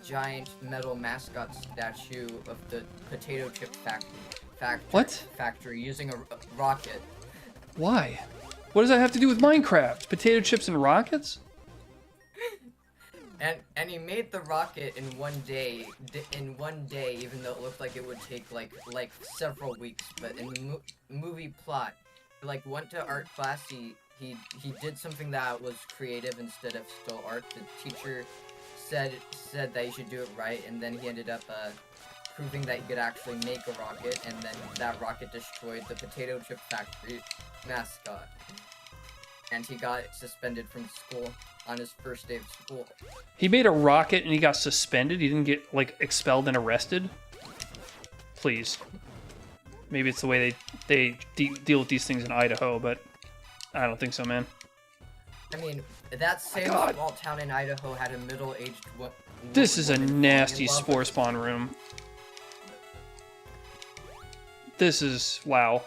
giant metal mascot statue of the potato chip factory using a rocket.
Why? What does that have to do with Minecraft? Potato chips and rockets?
And he made the rocket in one day, even though it looked like it would take like several weeks. But in the movie plot, he like went to art class. He did something that was creative instead of still art. The teacher said that he should do it right, and then he ended up proving that he could actually make a rocket, and then that rocket destroyed the potato chip factory mascot. And he got suspended from school on his first day of school.
He made a rocket and he got suspended? He didn't get, like, expelled and arrested? Please. Maybe it's the way they deal with these things in Idaho, but I don't think so, man.
I mean, that same small town in Idaho had a middle-aged woman.
This is a nasty spore spawn room. This is... wow.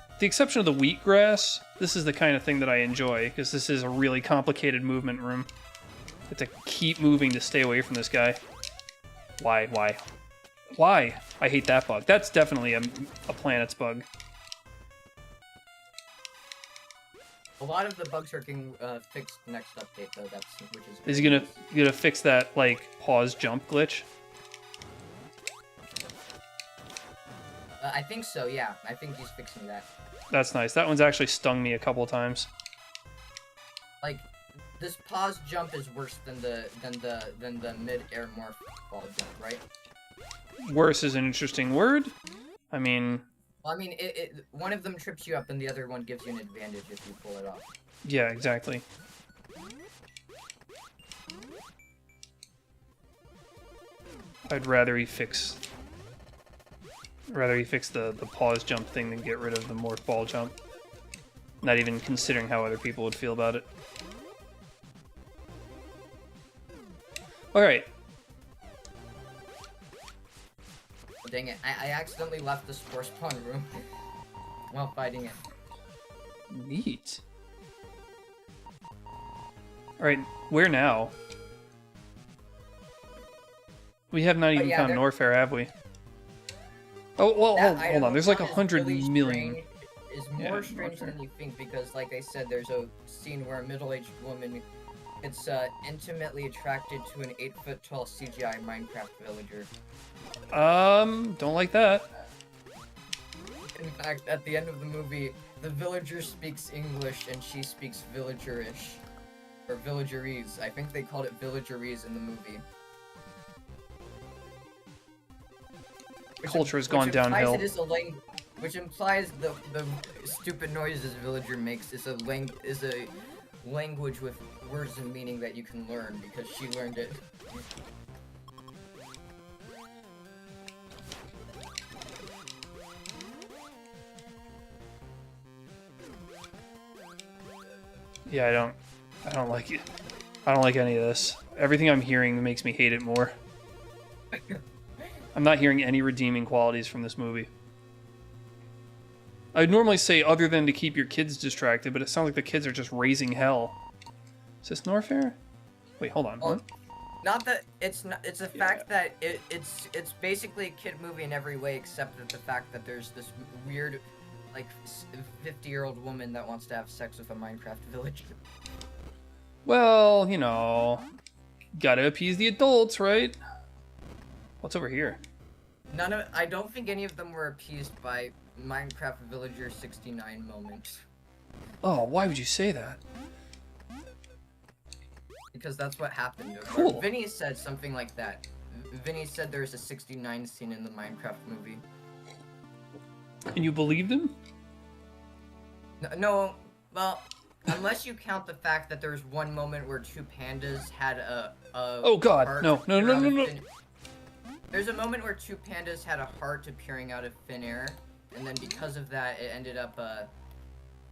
With the exception of the wheatgrass, this is the kind of thing that I enjoy, because this is a really complicated movement room. have to keep moving to stay away from this guy. Why? Why? I hate that bug. That's definitely a planet's bug.
A lot of the bugs are getting fixed next update, though. Which is.
Is he gonna fix that like pause jump glitch?
I think so. Yeah, I think he's fixing that.
That's nice. That one's actually stung me a couple times.
Like, this pause jump is worse than the mid-air morph ball jump, right?
Worse is an interesting word. I mean...
Well, I mean, one of them trips you up and the other one gives you an advantage if you pull it off.
Yeah, exactly. I'd rather he fix the pause jump thing than get rid of the morph ball jump. Not even considering how other people would feel about it. Alright.
Oh, dang it, I accidentally left the spore spawn room while fighting it.
Neat. Alright, where now? We have not even found Norfair, have we? Oh, well, hold on. There's like 100 million.
Is more strange than you think because, like I said, there's a scene where a middle-aged woman gets intimately attracted to an 8-foot-tall CGI Minecraft villager.
Don't like that.
In fact, at the end of the movie, the villager speaks English and she speaks villagerish. Or villagerese. I think they called it villagerese in the movie.
Culture has gone downhill.
Which implies the stupid noises villager makes is a language with words and meaning that you can learn because she learned it.
Yeah, I don't like it. I don't like any of this. Everything I'm hearing makes me hate it more. I'm not hearing any redeeming qualities from this movie. I'd normally say other than to keep your kids distracted, but it sounds like the kids are just raising hell. Is this Norfair? Wait, hold on.
Well, not that it's not. It's a fact that it's basically a kid movie in every way, except that the fact that there's this weird, like, 50-year-old woman that wants to have sex with a Minecraft villager.
Well, you know, gotta appease the adults, right? What's over here?
I don't think any of them were appeased by Minecraft Villager 69 moment.
Oh, why would you say that?
Because that's what happened.
Cool.
Vinny said something like that. Vinny said there's a 69 scene in the Minecraft movie.
And you believed him?
No, well, unless you count the fact that there's one moment where two pandas had a
oh god, no.
There's a moment where two pandas had a heart appearing out of thin air, and then because of that, it ended up,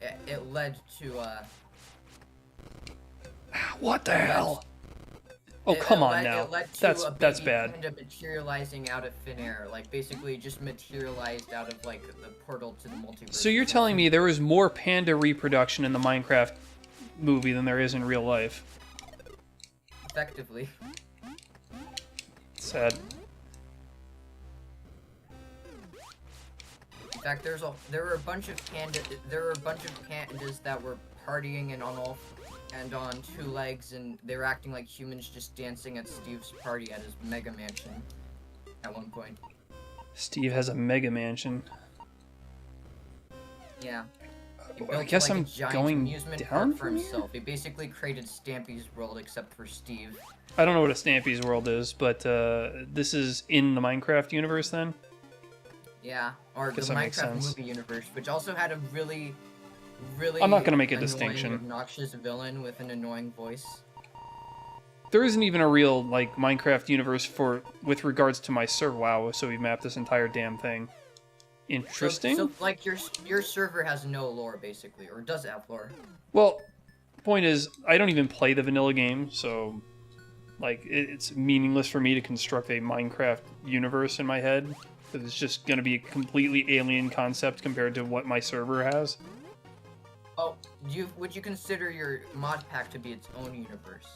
it led to,
What the hell? Oh, come on now. That's bad.
Panda materializing out of thin air, like, basically just materialized out of, like, the portal to the multiverse.
So you're telling me there was more panda reproduction in the Minecraft movie than there is in real life?
Effectively.
Sad.
In fact, there were a bunch of pandas that were partying and on two legs, and they were acting like humans, just dancing at Steve's party at his mega mansion at one point.
Steve has a mega mansion.
Yeah.
I guess I'm going down
for himself. He basically created Stampy's world except for Steve.
I don't know what a Stampy's world is, but this is in the Minecraft universe then?
Yeah, or the Minecraft movie universe, which also had a really
I'm not gonna make a
annoying,
distinction.
obnoxious villain with an annoying voice.
There isn't even a real, like, Minecraft universe with regards to my server. Wow, so we've mapped this entire damn thing. Interesting.
So like, your server has no lore, basically, or does have lore.
Well, point is, I don't even play the vanilla game, so, like, it's meaningless for me to construct a Minecraft universe in my head. It's just gonna be a completely alien concept compared to what my server has.
Oh, would you consider your mod pack to be its own universe?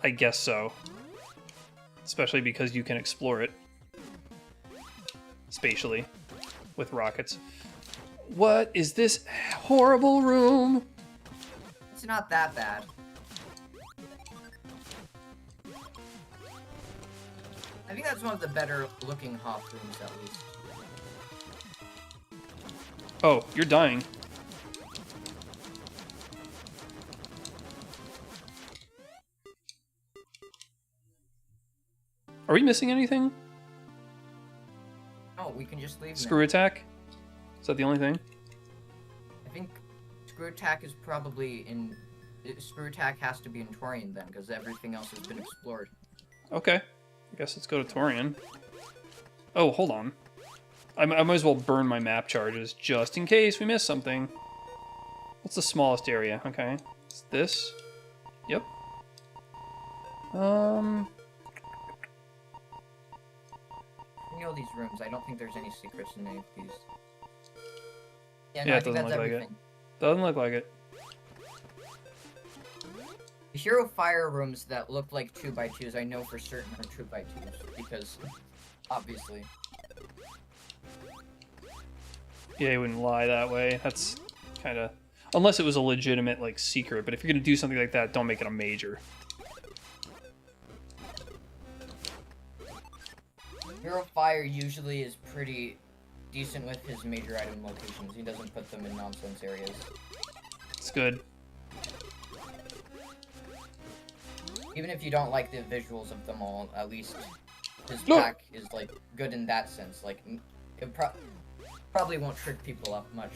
I guess so. Especially because you can explore it. Spatially. With rockets. What is this horrible room?
It's not that bad. I think that's one of the better looking Hoth rooms, at least.
Oh, you're dying. Are we missing anything?
Oh, we can just leave
Screw
now.
attack? Is that the only thing?
I think Screw Attack is probably in... Screw Attack has to be in Torian then, because everything else has been explored.
Okay. I guess let's go to Torian. Oh, hold on. I might as well burn my map charges, just in case we miss something. What's the smallest area? Okay. It's this. Yep.
You know these rooms, I don't think there's any secrets in any of these. Yeah, no,
Yeah,
I
it
think
doesn't
that's
look like it.
everything.
Doesn't look like it.
The Hero Fire rooms that look like 2x2s, I know for certain are 2x2s, because, obviously.
Yeah, you wouldn't lie that way. That's kind of... Unless it was a legitimate, like, secret. But if you're going to do something like that, don't make it a major.
Hero Fire usually is pretty decent with his major item locations. He doesn't put them in nonsense areas.
It's good.
Even if you don't like the visuals of them all, at least his
No.
pack is, like, good in that sense. Like, it probably won't trick people up much.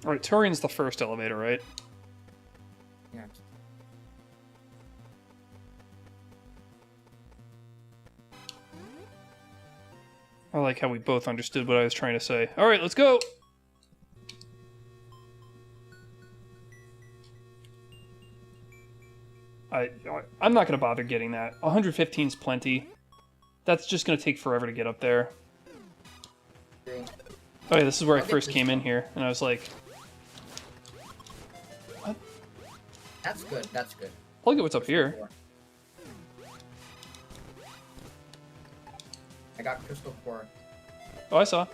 Alright, Turian's the first elevator, right?
Yeah.
I like how we both understood what I was trying to say. Alright, let's go! I'm not going to bother getting that. 115 is plenty. That's just going to take forever to get up there.
True.
Oh yeah, this is where I
I'll get
first
this
came in
one.
here, and I was like, what?
That's good, that's good.
Look at what's up here.
I got Crystal Core.
Oh, I saw.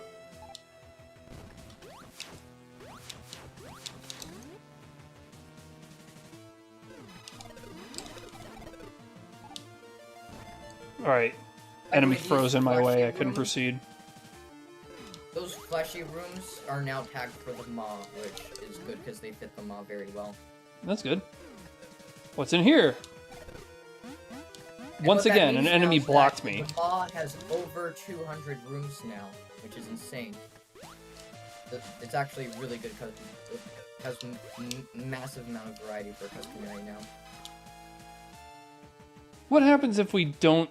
Alright. Enemy
These
froze in my
fleshy
way, I couldn't
rooms-
proceed.
Those fleshy rooms are now tagged for the Maw, which is good because they fit the Maw very well.
That's good. What's in here?
And
Once
what that
again, an
means
enemy
now is that
blocked me.
The Maw has over 200 rooms now, which is insane. It's actually really good because it has massive amount of variety for custom right now.
What happens if we don't...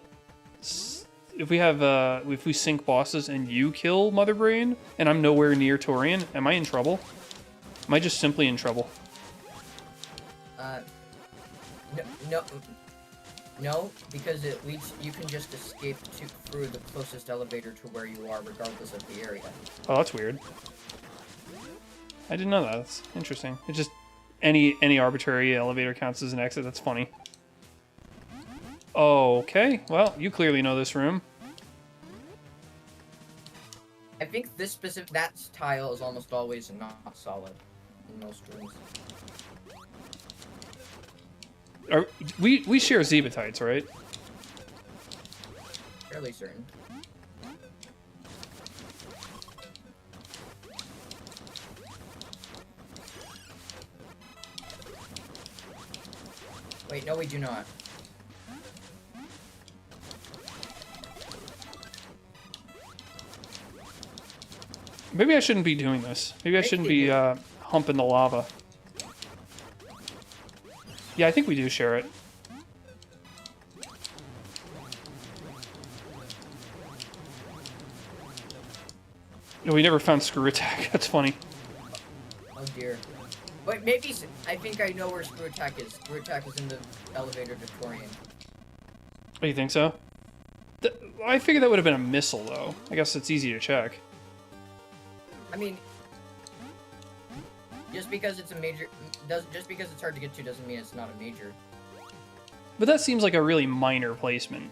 If we have, if we sink bosses and you kill Mother Brain, and I'm nowhere near Torian, am I in trouble? Am I just simply in trouble?
No, because at least you can just escape through the closest elevator to where you are, regardless of the area.
Oh, that's weird. I didn't know that. That's interesting. It's just any arbitrary elevator counts as an exit. That's funny. Okay, well, you clearly know this room.
I think that tile is almost always not solid in most rooms.
We share Zebatites, right?
Fairly certain. Wait, no, we do not.
Maybe I shouldn't be doing this. Maybe I shouldn't be humping the lava. Yeah, I think we do share it. No, we never found Screw Attack. That's funny.
Oh dear. Wait, maybe I think I know where Screw Attack is. Screw Attack is in the elevator to Torian.
Oh, you think so? I figured that would have been a missile, though. I guess it's easy to check.
I mean, Just because it's a major, just because it's hard to get to doesn't mean it's not a major.
But that seems like a really minor placement.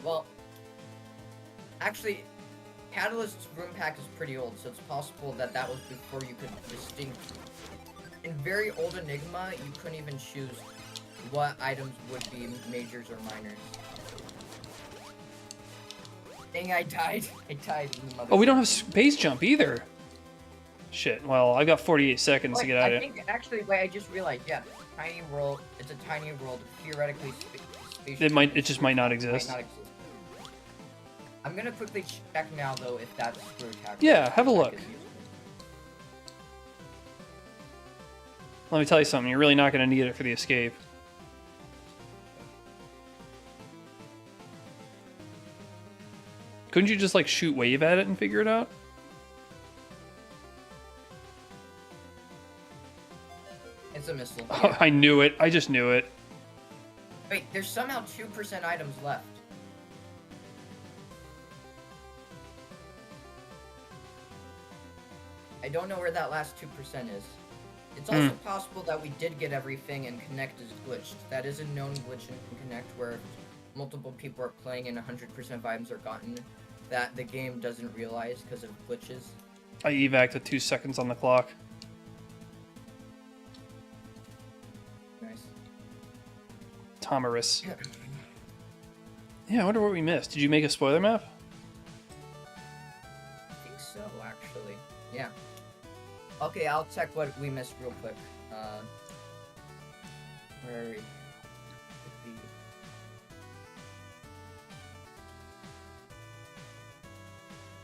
Well, actually, Catalyst's room pack is pretty old, so it's possible that that was before you could distinct. In very old Enigma, you couldn't even choose what items would be majors or minors. Dang, I died. I died in the mother.
Oh, we don't have space jump either. Shit. Well, I've got 48 seconds to get out of it.
I think, actually, wait, I just realized, yeah, tiny world, it's a tiny world, theoretically,
It just might not exist.
I'm gonna quickly check now, though, if that's true.
Yeah, have a look. Let me tell you something, you're really not going to need it for the escape. Couldn't you just, like, shoot wave at it and figure it out?
It's a missile.
Oh, I knew it. I just knew it.
Wait, there's somehow 2% items left. I don't know where that last 2% is. It's also possible that we did get everything and Connect is glitched. That is a known glitch in Connect where multiple people are playing and 100% items are gotten that the game doesn't realize because of glitches.
I evac'd with 2 seconds on the clock.
Nice.
Tomarus. Yeah, I wonder what we missed. Did you make a spoiler map?
I think so, actually. Yeah. Okay, I'll check what we missed real quick. Where are we?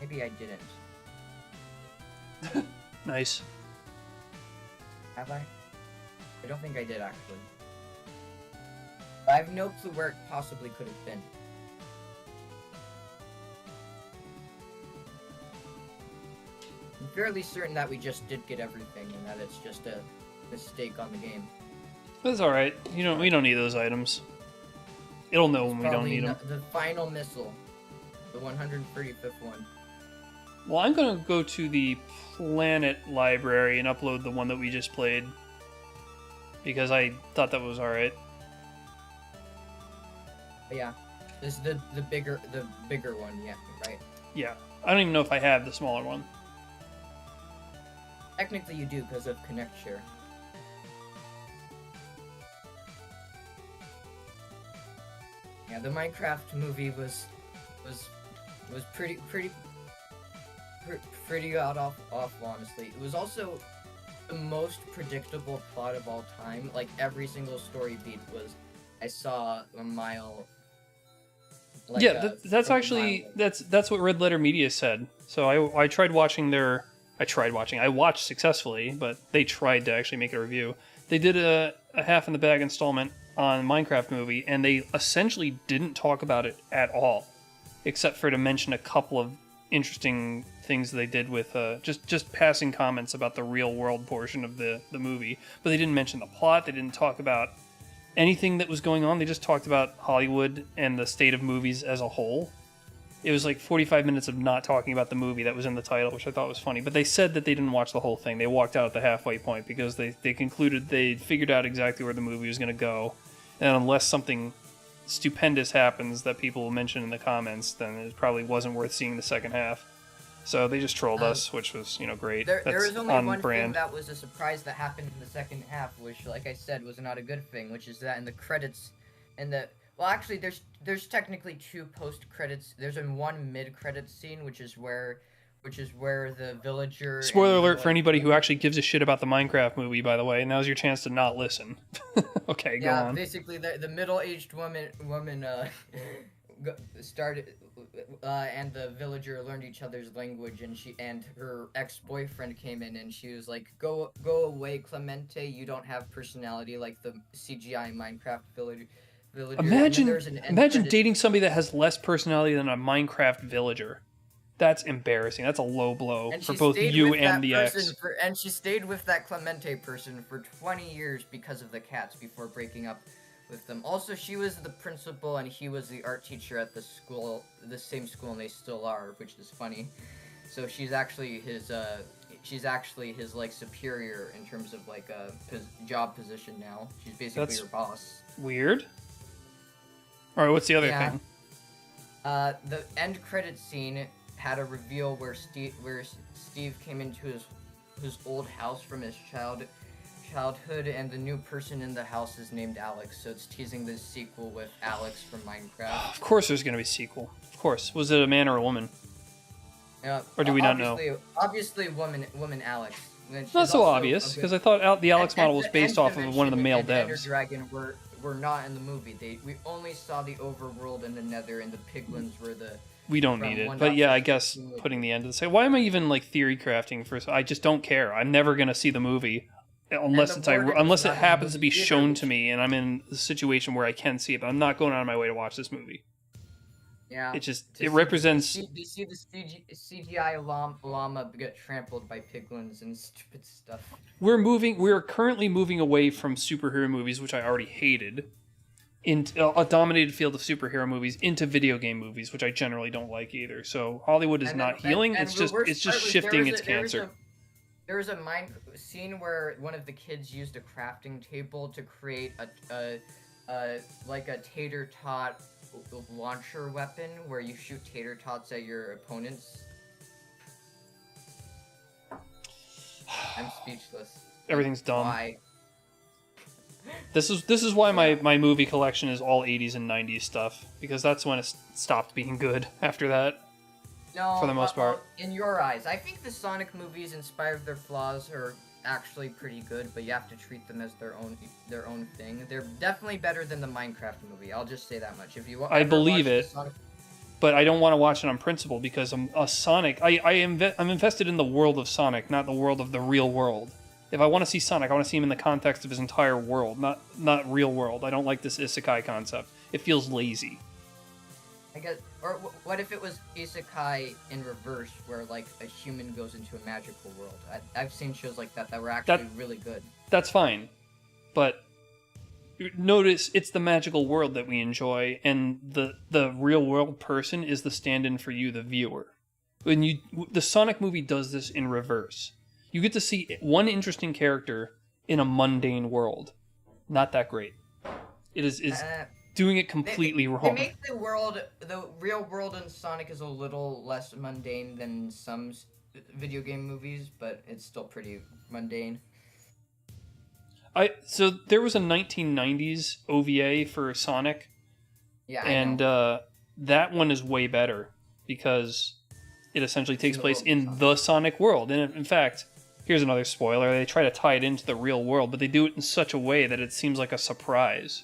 Maybe I didn't.
Nice.
Have I? I don't think I did, actually. I have no clue where it possibly could have been. I'm fairly certain that we just did get everything and that it's just a mistake on the game.
That's alright. We don't need those items. It'll know when we don't need them.
The final missile. The 135th one.
Well, I'm gonna go to the Planet library and upload the one that we just played. Because I thought that was alright.
Yeah. This is the bigger one, yeah, right?
Yeah. I don't even know if I have the smaller one.
Technically you do because of Connect Share. Yeah, the Minecraft movie was pretty awful, honestly. It was also the most predictable plot of all time. Like every single story beat was, I saw a mile. Like
yeah, that's actually that's what Red Letter Media said. So I tried watching their. I watched successfully, but they tried to actually make a review. They did a half in the bag installment on Minecraft movie, and they essentially didn't talk about it at all, except for to mention a couple of interesting things they did with just passing comments about the real world portion of the movie. But they didn't mention the plot. They didn't talk about anything that was going on. They just talked about Hollywood and the state of movies as a whole. It was like 45 minutes of not talking about the movie that was in the title, which I thought was funny. But they said that they didn't watch the whole thing. They walked out at the halfway point because they concluded they figured out exactly where the movie was going to go. And unless something stupendous happens that people will mention in the comments, then it probably wasn't worth seeing the second half. So they just trolled us, which was, great.
There was only
on
one
brand.
thing that was a surprise that happened in the second half, which, like I said, was not a good thing, which is that in the credits, well, actually, there's technically 2 post-credits. There's one mid-credits scene, which is where the villager...
Spoiler alert for anybody who actually gives a shit about the Minecraft movie, by the way. Now's your chance to not listen. Okay, go on.
Yeah, basically, the middle-aged woman started... and the villager learned each other's language, and her ex-boyfriend came in, and she was like, Go away, Clemente, you don't have personality like the CGI Minecraft villager.
Imagine dating somebody that has less personality than a Minecraft villager. That's embarrassing. That's a low blow for both you and the ex.
And she stayed with that Clemente person for 20 years because of the cats before breaking up with them. Also, she was the principal and he was the art teacher at the school, the same school, and they still are, which is funny. So she's actually she's actually his like superior in terms of like a job position now. She's basically her boss.
Weird. All right, what's the other thing?
The end credit scene had a reveal where Steve came into his old house from his childhood, and the new person in the house is named Alex. So it's teasing the sequel with Alex from Minecraft.
Of course, there's gonna be a sequel. Of course. Was it a man or a woman? Or do we not know?
Obviously, woman Alex.
Not so obvious, because I thought the Alex model was based off of one of the male devs.
Ender Dragon were not in the movie. We only saw the overworld and the Nether, and the piglins were the.
We don't need it, but yeah, I guess putting the end to the say. Why am I even like theory crafting for? I just don't care. I'm never gonna see the movie unless it happens to be shown to me, and I'm in the situation where I can see it. But I'm not going out of my way to watch this movie.
Yeah,
it represents.
You see the CGI llama get trampled by piglins and stupid stuff.
We're currently moving away from superhero movies, which I already hated, into a dominated field of superhero movies, into video game movies, which I generally don't like either. So Hollywood is not healing; it's just shifting its cancer.
There was a scene where one of the kids used a crafting table to create a tater tot launcher weapon where you shoot tater tots at your opponents. I'm speechless.
Everything's dumb.
Why?
This is why my movie collection is all 80s and 90s stuff, because that's when it stopped being good after that.
No,
for the most part.
In your eyes, I think the Sonic movies, in spite of their flaws, are actually pretty good, but you have to treat them as their own thing. They're definitely better than the Minecraft movie. I'll just say that much. If you
I believe it, but I don't want to watch it on principle because I'm invested in the world of Sonic, not the world of the real world. If I want to see Sonic, I want to see him in the context of his entire world, not real world. I don't like this isekai concept. It feels lazy.
I guess, or what if it was isekai in reverse, where like a human goes into a magical world? I've seen shows like that were actually really good.
That's fine, but notice it's the magical world that we enjoy, and the real world person is the stand-in for you, the viewer. The Sonic movie does this in reverse. You get to see one interesting character in a mundane world. Not that great. It is doing it completely wrong.
They make the real world in Sonic is a little less mundane than some video game movies, but it's still pretty mundane.
So there was a 1990s OVA for Sonic.
Yeah,
and that one is way better because it essentially takes place in the Sonic world. And in fact, here's another spoiler. They try to tie it into the real world, but they do it in such a way that it seems like a surprise.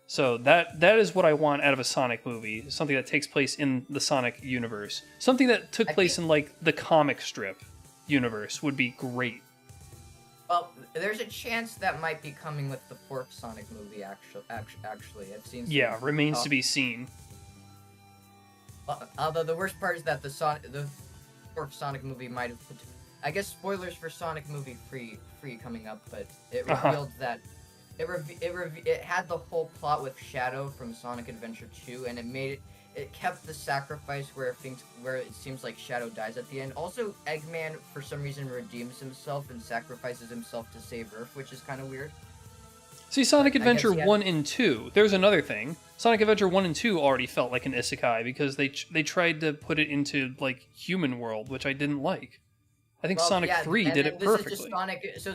So that is what I want out of a Sonic movie. Something that takes place in the Sonic universe. Something that took place in like the comic strip universe would be great.
Well, there's a chance that might be coming with the fourth Sonic movie. Actually, I've seen.
Yeah, remains to be seen.
Although the worst part is that the fourth Sonic movie might have. I guess spoilers for Sonic movie 3 coming up, but it revealed that. It had the whole plot with Shadow from Sonic Adventure 2, and it kept the sacrifice where it seems like Shadow dies at the end. Also, Eggman for some reason redeems himself and sacrifices himself to save Earth, which is kind of weird.
See, Sonic Adventure 1 and 2. There's another thing. Sonic Adventure 1 and 2 already felt like an isekai because they tried to put it into like human world, which I didn't like. I think Sonic 3 did it perfectly.
Is just Sonic, so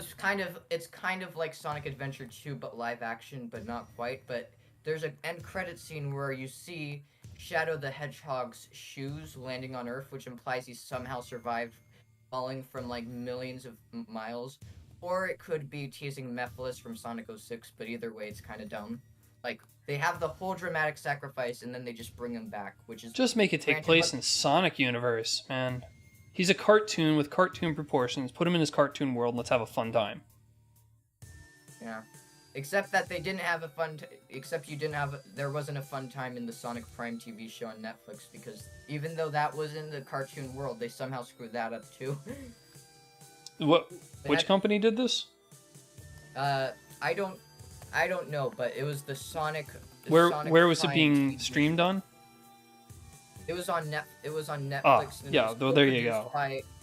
it's kind of like Sonic Adventure 2, but live action, but not quite. But there's an end credit scene where you see Shadow the Hedgehog's shoes landing on Earth, which implies he somehow survived falling from like millions of miles. Or it could be teasing Mephiles from Sonic 06, but either way, it's kind of dumb. Like, they have the whole dramatic sacrifice, and then they just bring him back, which is...
Just make it take place in Sonic universe, man. He's a cartoon with cartoon proportions. Put him in his cartoon world and let's have a fun time.
Yeah. Except that they didn't have a fun... there wasn't a fun time in the Sonic Prime TV show on Netflix, because even though that was in the cartoon world, they somehow screwed that up, too.
Which company did this?
I don't know, but it was the Sonic...
Where was it being streamed on?
It was on Netflix.
Oh, yeah, there you go.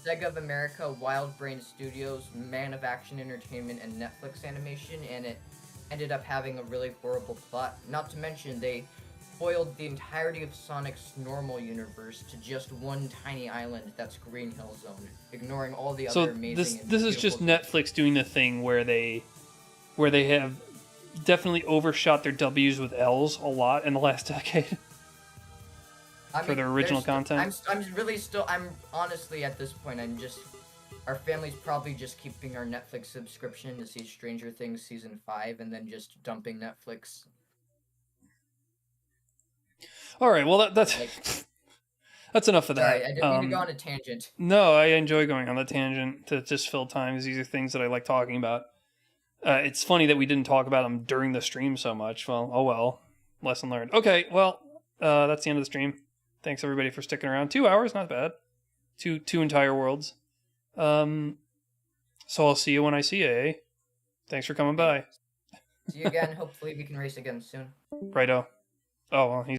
Sega of America, Wild Brain Studios, Man of Action Entertainment, and Netflix Animation, and it ended up having a really horrible plot. Not to mention, they boiled the entirety of Sonic's normal universe to just one tiny island that's Green Hill Zone, ignoring all the
So
other amazing and
this is just
beautiful
Netflix doing the thing where they have definitely overshot their W's with L's a lot in the last decade. For their original content.
I'm honestly at this point, our family's probably just keeping our Netflix subscription to see Stranger Things season 5 and then just dumping Netflix.
All right, well that's that's enough of that.
Sorry, I didn't mean to go on a tangent.
No, I enjoy going on the tangent to just fill time. These are things that I like talking about. It's funny that we didn't talk about them during the stream so much. Well, oh well. Lesson learned. Okay, well, that's the end of the stream. Thanks everybody for sticking around. 2 hours, not bad. Two entire worlds. So I'll see you when I see you, eh? Thanks for coming by.
See you again. Hopefully we can race again soon.
Righto. Oh, well, he's